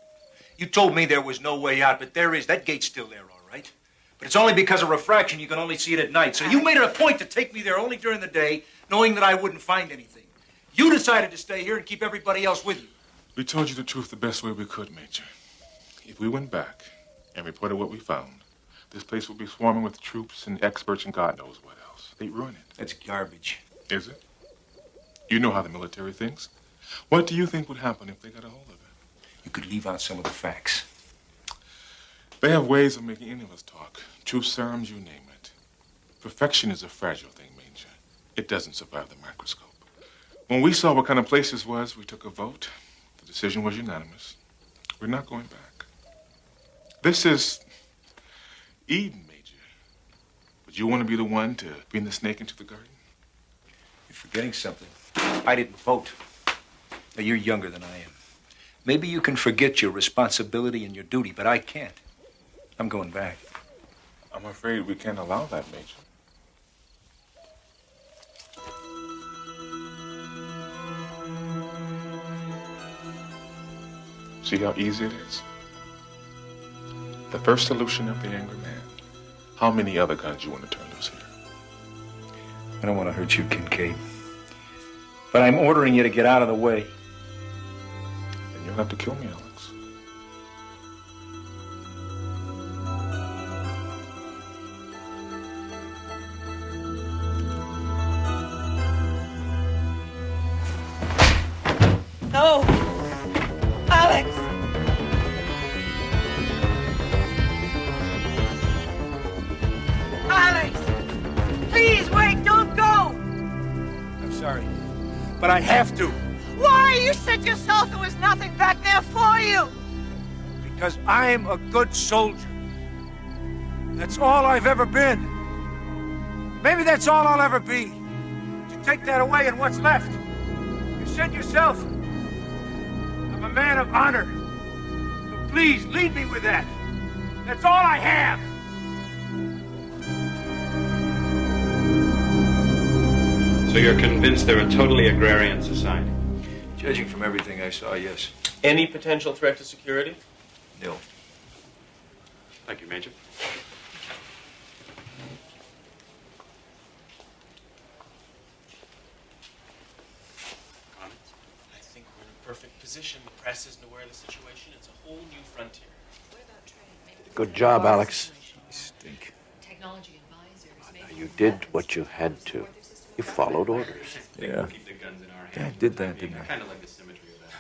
You told me there was no way out, but there is. That gate's still there, all right? But it's only because of refraction you can only see it at night. So you made it a point to take me there only during the day, knowing that I wouldn't find anything. You decided to stay here and keep everybody else with you. We told you the truth the best way we could, Major. If we went back and reported what we found, this place would be swarming with troops and experts and God knows what else. They'd ruin it. That's garbage. Is it? You know how the military thinks. What do you think would happen if they got a hold of it? You could leave out some of the facts. They have ways of making any of us talk. Truth serums, you name it. Perfection is a fragile thing, Major. It doesn't survive the microscope. When we saw what kind of place this was, we took a vote. The decision was unanimous. We're not going back. This is Eden, Major. Would you want to be the one to bring the snake into the garden? You're forgetting something. I didn't vote. Now, you're younger than I am. Maybe you can forget your responsibility and your duty, but I can't. I'm going back. I'm afraid we can't allow that, Major. See how easy it is? The first solution of the angry man. How many other guns you want to turn loose here? I don't want to hurt you, Kincaid. But I'm ordering you to get out of the way. Then you'll have to kill me, Alex. No! Alex! Alex! Please wait, don't go! I'm sorry, but I have to. Why? You said yourself there was nothing back there for you! Because I'm a good soldier. That's all I've ever been. Maybe that's all I'll ever be. You take that away and what's left? You said yourself, I'm a man of honor. So please, lead me with that. That's all I have. So you're convinced they're a totally agrarian society? Judging from everything I saw, yes. Any potential threat to security? No. Thank you, Major. I think we're in a perfect position. The press isn't aware of the situation. It's a whole new frontier. Good job, Alex. I stink. Technology advisors. You did what you had to. You followed orders. Yeah. Keep the guns in our hands. Yeah, I did that, didn't I? Kind of like the symmetry of that.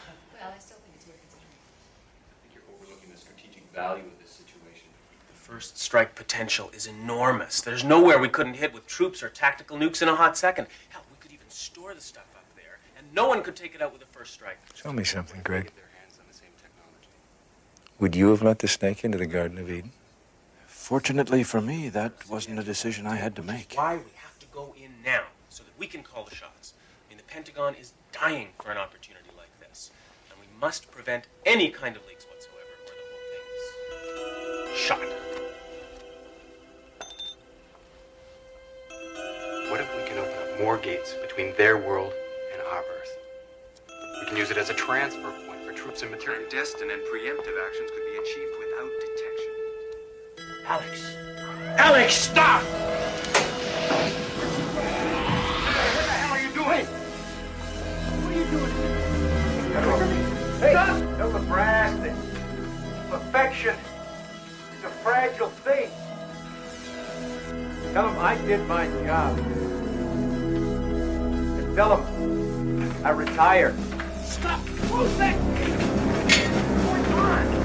Well, I still think it's worth considering. I think you're overlooking the strategic value of this situation. The first strike potential is enormous. There's nowhere we couldn't hit with troops or tactical nukes in a hot second. Hell, we could even store the stuff up there, and no one could take it out with a first strike. Tell me something, Greg. Would you have let the snake into the Garden of Eden? Fortunately for me, that wasn't a decision I had to make. Why we have to go in now, so that we can call the shots. I mean, the Pentagon is dying for an opportunity like this, and we must prevent any kind of leaks whatsoever, or the whole thing is shot. What if we can open up more gates between their world and our Earth? We can use it as a transfer point for troops and material. Clandestine and preemptive actions could be achieved without detection. Alex! Alex, stop! What the hell are you doing? What are you doing? Hey, tell the brass that perfection is a fragile thing. Tell them I did my job. And tell them I retire. Stop! Close that! What's going on?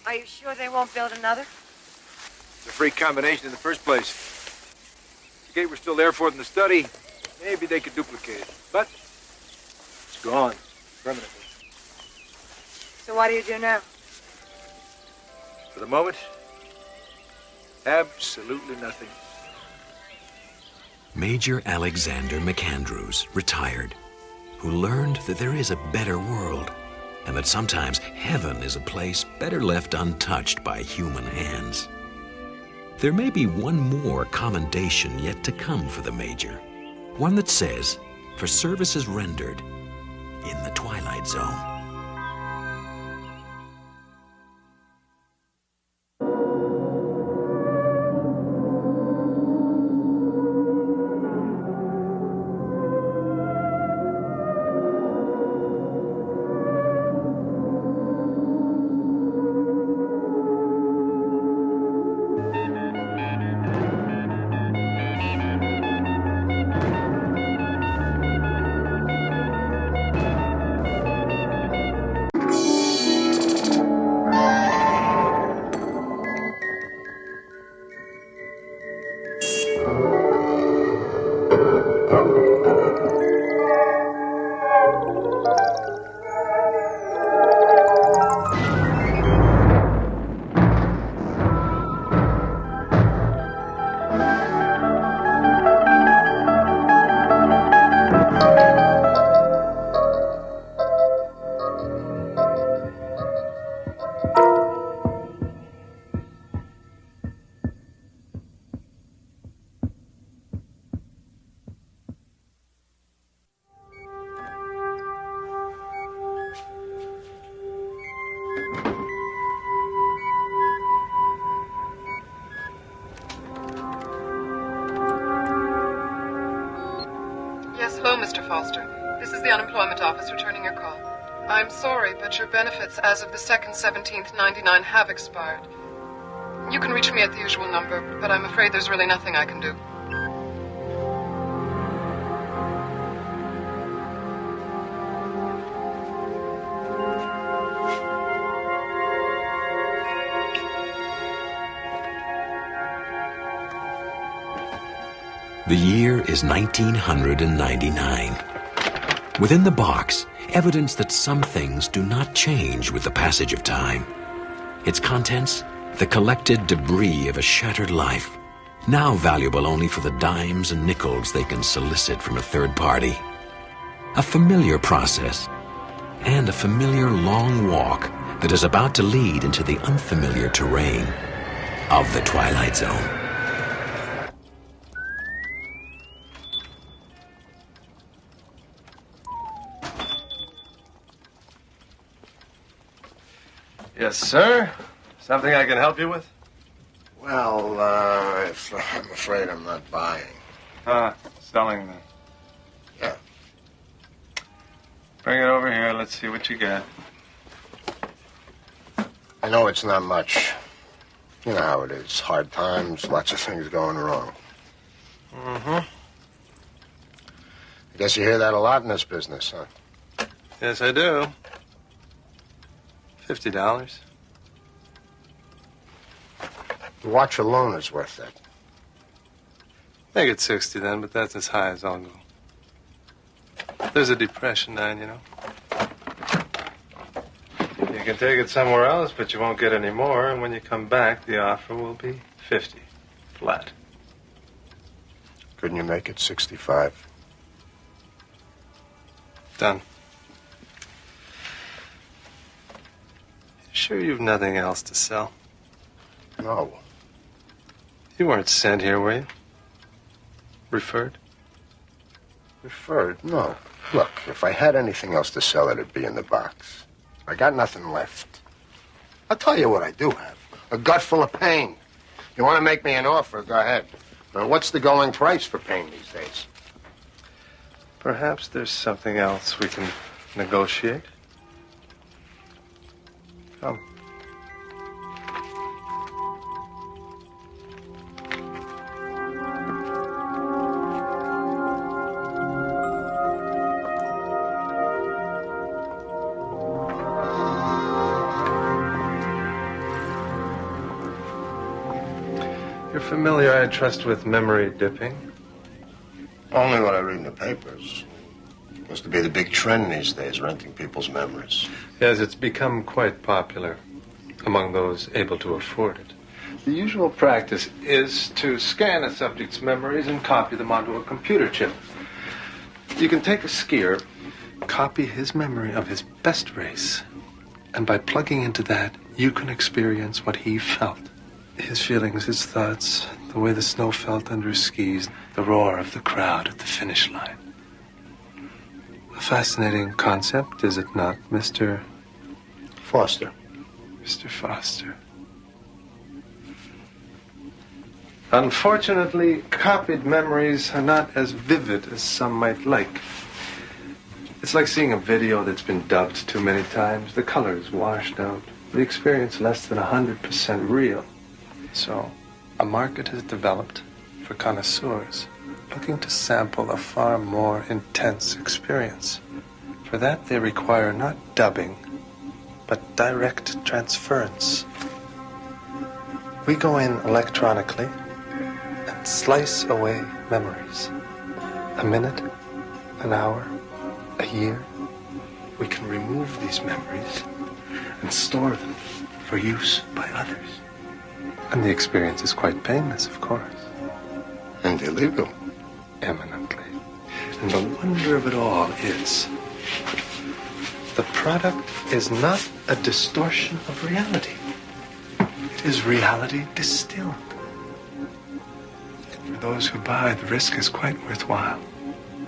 Are you sure they won't build another? It's a freak combination in the first place. If the gate were still there for them to study, maybe they could duplicate it. But it's gone permanently. So what do you do now? For the moment, absolutely nothing. Major Alexander McAndrews, retired, who learned that there is a better world and that sometimes heaven is a place better left untouched by human hands. There may be one more commendation yet to come for the Major, one that says, for services rendered in the Twilight Zone. Foster. This is the unemployment office returning your call. I'm sorry, but your benefits as of the 2nd, 17th, 99 have expired. You can reach me at the usual number, but I'm afraid there's really nothing I can do. The year is 1999. Within the box, evidence that some things do not change with the passage of time. Its contents, the collected debris of a shattered life, now valuable only for the dimes and nickels they can solicit from a third party. A familiar process, and a familiar long walk that is about to lead into the unfamiliar terrain of the Twilight Zone. Yes, sir. Something I can help you with? Well, I'm afraid I'm not buying. Selling then. Yeah. Bring it over here. Let's see what you got. I know it's not much. You know how it is. Hard times, lots of things going wrong. Mm-hmm. I guess you hear that a lot in this business, huh? Yes, I do. $50. The watch alone is worth that. Make it 60 then, but that's as high as I'll go. There's a depression on, you know. You can take it somewhere else, but you won't get any more, and when you come back, the offer will be 50. Flat. Couldn't you make it 65? Done. Sure you've nothing else to sell? No. You weren't sent here, were you? Referred? Referred? No. Look, if I had anything else to sell, it'd be in the box. I got nothing left. I'll tell you what I do have. A gut full of pain. You want to make me an offer, go ahead. Now, what's the going price for pain these days? Perhaps there's something else we can negotiate. Come. You're familiar, I trust, with memory dipping? Only what I read in the papers. Seems to be the big trend these days, renting people's memories. Yes, it's become quite popular among those able to afford it. The usual practice is to scan a subject's memories and copy them onto a computer chip. You can take a skier, copy his memory of his best race, and by plugging into that, you can experience what he felt. His feelings, his thoughts, the way the snow felt under his skis, the roar of the crowd at the finish line. A fascinating concept, is it not, Mr. Foster? Mr. Foster. Unfortunately, copied memories are not as vivid as some might like. It's like seeing a video that's been dubbed too many times. The color is washed out. The experience less than 100% real. So, a market has developed for connoisseurs looking to sample a far more intense experience. For that, they require not dubbing, but direct transference. We go in electronically and slice away memories. A minute, an hour, a year. We can remove these memories and store them for use by others. And the experience is quite painless, of course. And illegal. Eminently. And the wonder of it all is the product is not a distortion of reality. It is reality distilled. For those who buy, the risk is quite worthwhile.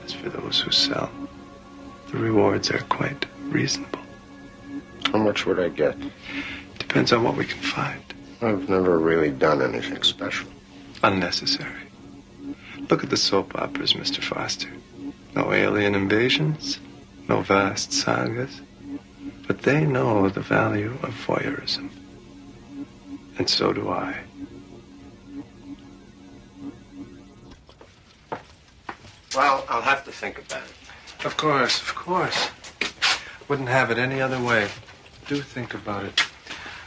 As for those who sell, the rewards are quite reasonable. How much would I get? Depends on what we can find. I've never really done anything special. Unnecessary. Look at the soap operas, Mr. Foster. No alien invasions, no vast sagas. But they know the value of voyeurism. And so do I. Well, I'll have to think about it. Of course, of course. Wouldn't have it any other way. Do think about it.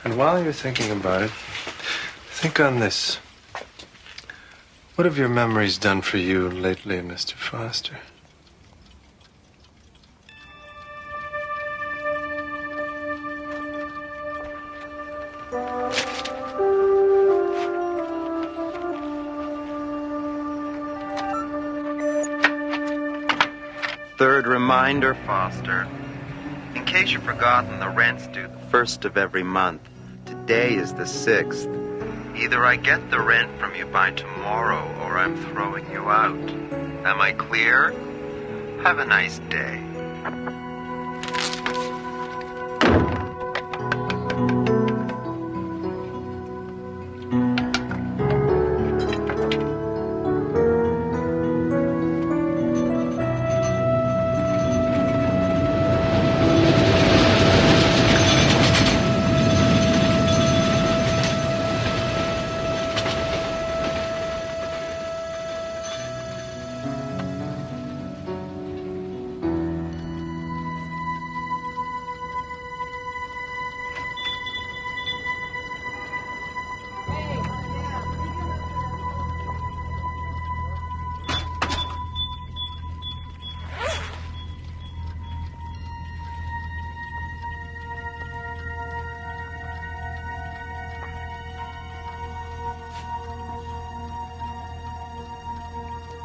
And while you're thinking about it, think on this. What have your memories done for you lately, Mr. Foster? Third reminder, Foster. In case you've forgotten, the rent's due the 1st of every month. Today is the 6th. Either I get the rent from you by tomorrow, or I'm throwing you out. Am I clear? Have a nice day.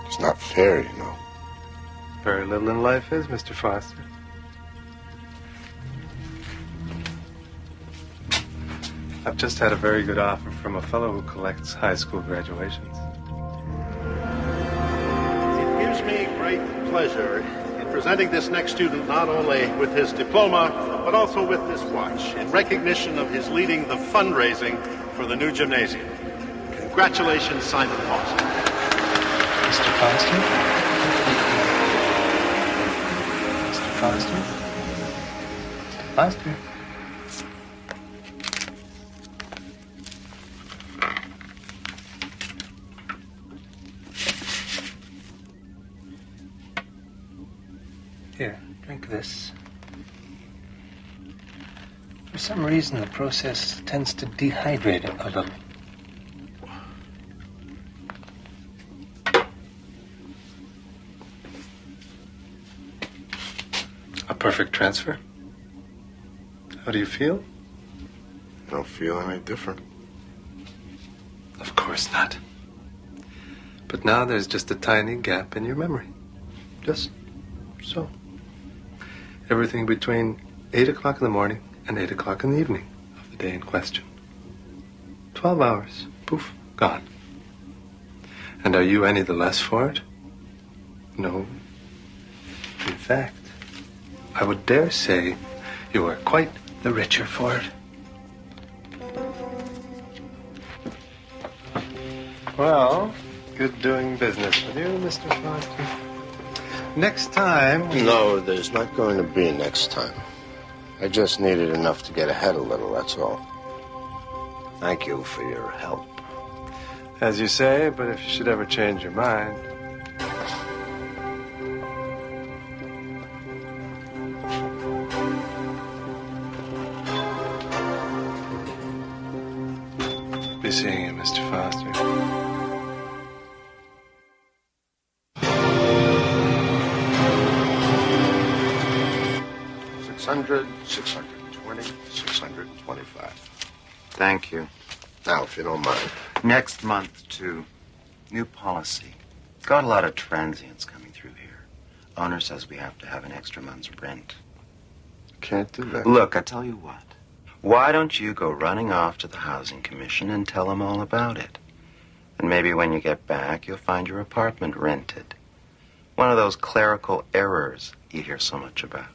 It's not fair, you know. Very little in life is, Mr. Foster. I've just had a very good offer from a fellow who collects high school graduations. It gives me great pleasure in presenting this next student not only with his diploma, but also with this watch in recognition of his leading the fundraising for the new gymnasium. Congratulations, Simon Foster. Mr. Foster? Mr. Foster? Mr. Foster? Here, drink this. For some reason, the process tends to dehydrate it a little. A perfect transfer? How do you feel? I don't feel any different. Of course not. But now there's just a tiny gap in your memory. Just so. Everything between 8 o'clock in the morning and 8 o'clock in the evening of the day in question. 12 hours. Poof. Gone. And are you any the less for it? No. In fact, I would dare say you are quite the richer for it. Well, good doing business with you, Mr. Foster. Next time... No, there's not going to be next time. I just needed enough to get ahead a little, that's all. Thank you for your help. As you say, but if you should ever change your mind... Be seeing you, Mr. Foster. 620, 625. Thank you. Now, if you don't mind. Next month, too. New policy. Got a lot of transients coming through here. Owner says we have to have an extra month's rent. Can't do that. Look, I tell you what. Why don't you go running off to the Housing Commission and tell them all about it? And maybe when you get back, you'll find your apartment rented. One of those clerical errors you hear so much about.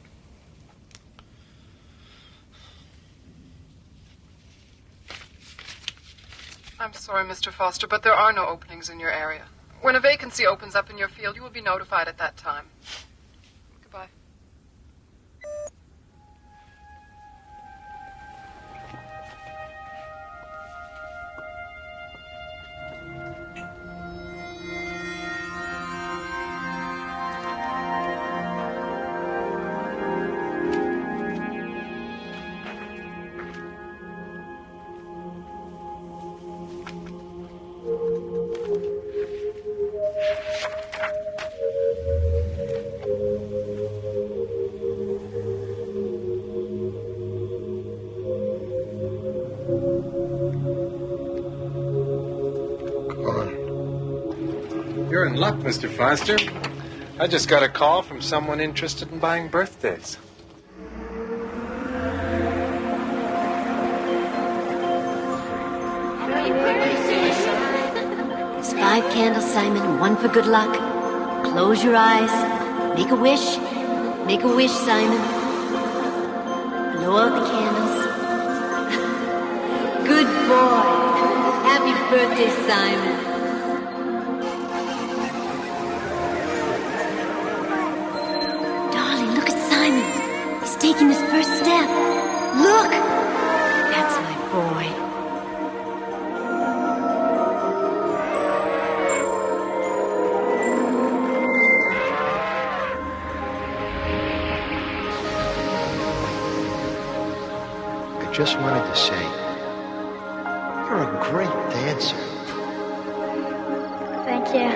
I'm sorry, Mr. Foster, but there are no openings in your area. When a vacancy opens up in your field, you will be notified at that time. Goodbye. You're in luck, Mr. Foster. I just got a call from someone interested in buying birthdays. There's 5 candles, Simon, 1 for good luck. Close your eyes. Make a wish. Make a wish, Simon. Blow out the candles. Good boy. Happy birthday, Simon. Darling, look at Simon. He's taking his first step. Look! That's my boy. Just wanted to say, you're a great dancer. Thank you.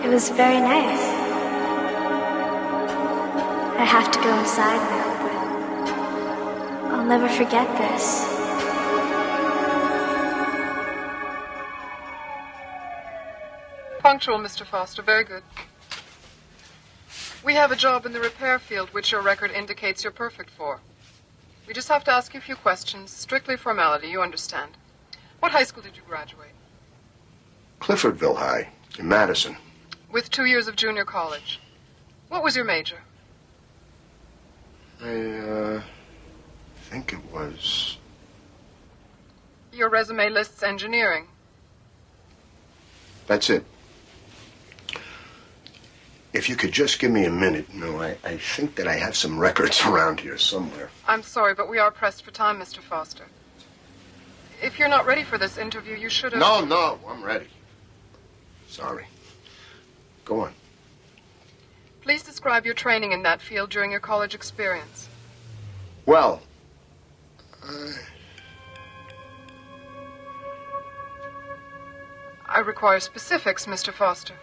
It was very nice. I have to go inside now, but I'll never forget this. Punctual, Mr. Foster. Very good. We have a job in the repair field which your record indicates you're perfect for. We just have to ask you a few questions. Strictly formality, you understand. What high school did you graduate? Cliffordville High, in Madison. With 2 years of junior college. What was your major? I think it was... Your resume lists engineering. That's it. If you could just give me a minute, I think that I have some records around here somewhere. I'm sorry, but we are pressed for time, Mr. Foster. If you're not ready for this interview, you should have... No, I'm ready. Sorry. Go on. Please describe your training in that field during your college experience. Well, I require specifics, Mr. Foster.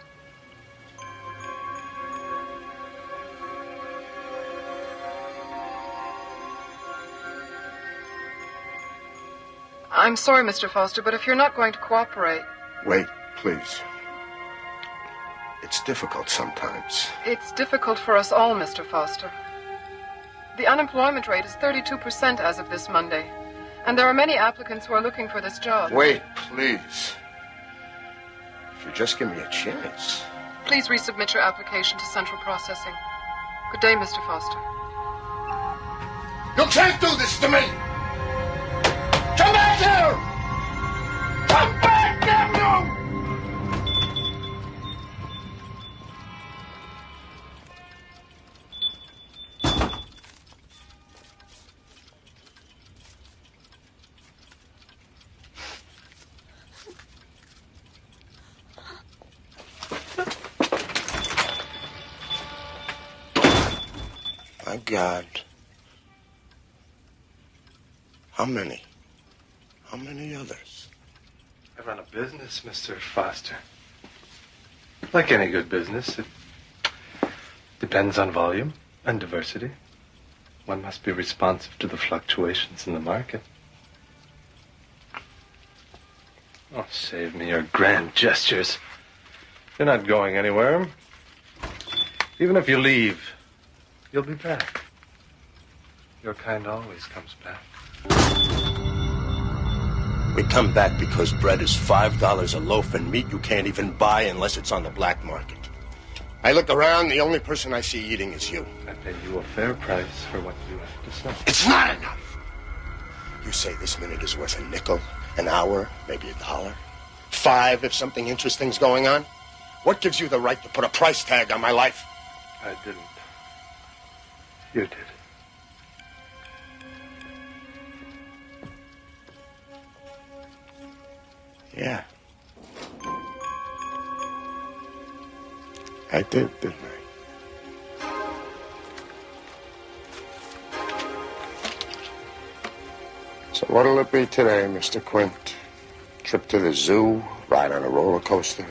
I'm sorry, Mr. Foster, but if you're not going to cooperate... Wait, please. It's difficult sometimes. It's difficult for us all, Mr. Foster. The unemployment rate is 32% as of this Monday, and there are many applicants who are looking for this job. Wait, please. If you just give me a chance. Please resubmit your application to Central Processing. Good day, Mr. Foster. You can't do this to me! Come back here! Come back, damn you! My God. How many? How many others? I run a business, Mr. Foster. Like any good business, it depends on volume and diversity. One must be responsive to the fluctuations in the market. Oh, save me your grand gestures. You're not going anywhere. Even if you leave, you'll be back. Your kind always comes back. We come back because bread is $5 a loaf and meat you can't even buy unless it's on the black market. I look around, the only person I see eating is you. I pay you a fair price for what you have to sell. It's not enough! You say this minute is worth a nickel, an hour, maybe $1. 5 if something interesting's going on? What gives you the right to put a price tag on my life? I didn't. You did. Yeah. I did, didn't I? So what'll it be today, Mr. Quint? Trip to the zoo? Ride on a roller coaster?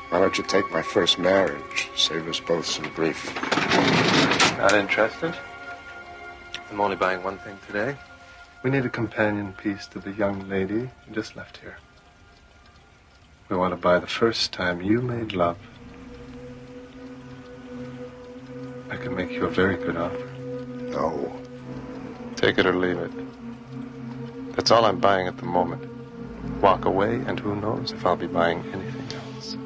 Why don't you take my first marriage? Save us both some grief. Not interested? I'm only buying one thing today. We need a companion piece to the young lady who just left here. We want to buy the first time you made love. I can make you a very good offer. No. Take it or leave it. That's all I'm buying at the moment. Walk away, and who knows if I'll be buying anything else.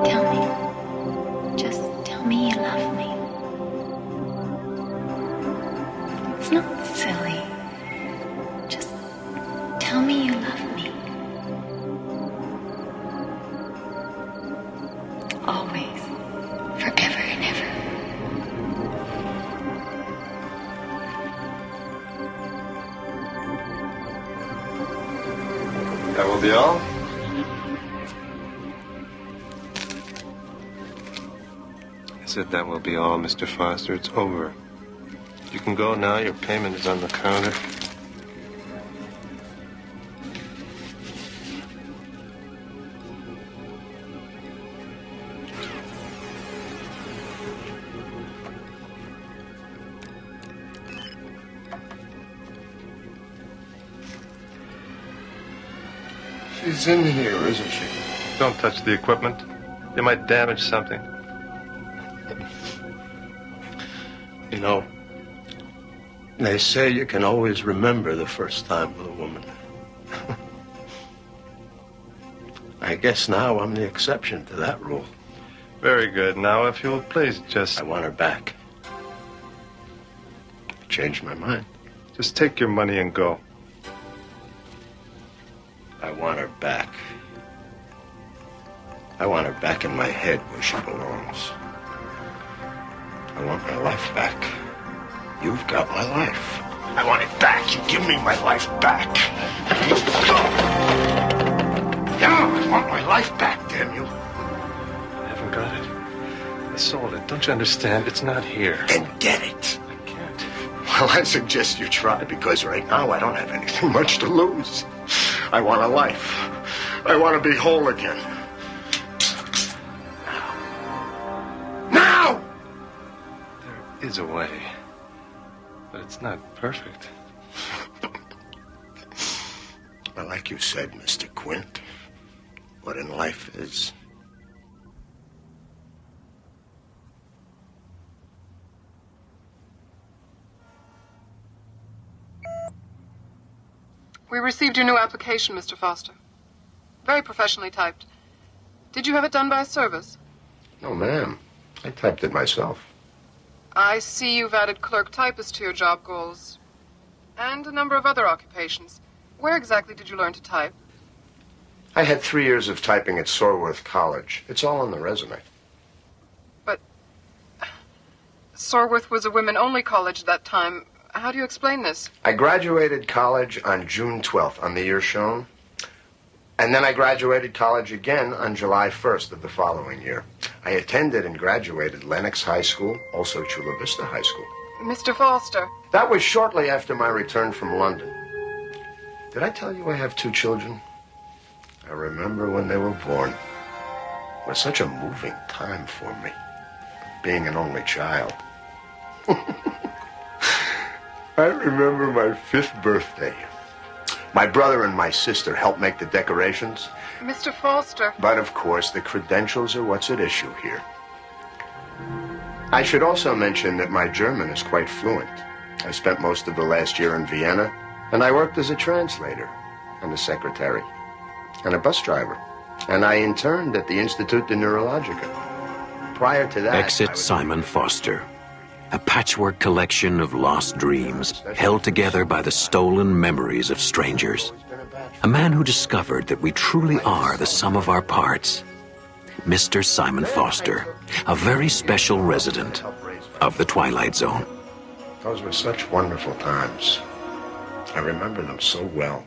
Tell me. Just tell me you love me. It's not silly. Just tell me you love me. Always. Forever and ever. That will be all? I said that will be all, Mr. Foster. It's over. You can go now. Your payment is on the counter. She's in here, isn't she? Don't touch the equipment. You might damage something. You know, they say you can always remember the first time with a woman. I guess now I'm the exception to that rule. Very good. Now, if you'll please just... I want her back. I changed my mind. Just take your money and go. I want her back. I want her back in my head where she belongs. I want my life back. You've got my life. I want it back. You give me my life back. Yeah, I want my life back, damn you. I haven't got it. I sold it. Don't you understand? It's not here. Then get it. I can't. Well, I suggest you try, because right now I don't have anything much to lose. I want a life. I want to be whole again. Now! There is a way. But it's not perfect. Well, like you said, Mr. Quint, what in life is... We received your new application, Mr. Foster. Very professionally typed. Did you have it done by a service? No, ma'am. I typed it myself. I see you've added clerk typist to your job goals. And a number of other occupations. Where exactly did you learn to type? I had 3 years of typing at Sorworth College. It's all on the resume. But Sorworth was a women-only college at that time. How do you explain this? I graduated college on June 12th, on the year shown. And then I graduated college again on July 1st of the following year. I attended and graduated Lenox High School, also Chula Vista High School. Mr. Foster. That was shortly after my return from London. Did I tell you I have 2 children? I remember when they were born. It was such a moving time for me, being an only child. I remember my 5th birthday. My brother and my sister helped make the decorations. Mr. Foster. But, of course, the credentials are what's at issue here. I should also mention that my German is quite fluent. I spent most of the last year in Vienna, and I worked as a translator and a secretary and a bus driver. And I interned at the Institut de Neurologica. Prior to that... Exit Simon Foster. A patchwork collection of lost dreams held together by the stolen memories of strangers. A man who discovered that we truly are the sum of our parts. Mr. Simon Foster, a very special resident of the Twilight Zone. Those were such wonderful times. I remember them so well.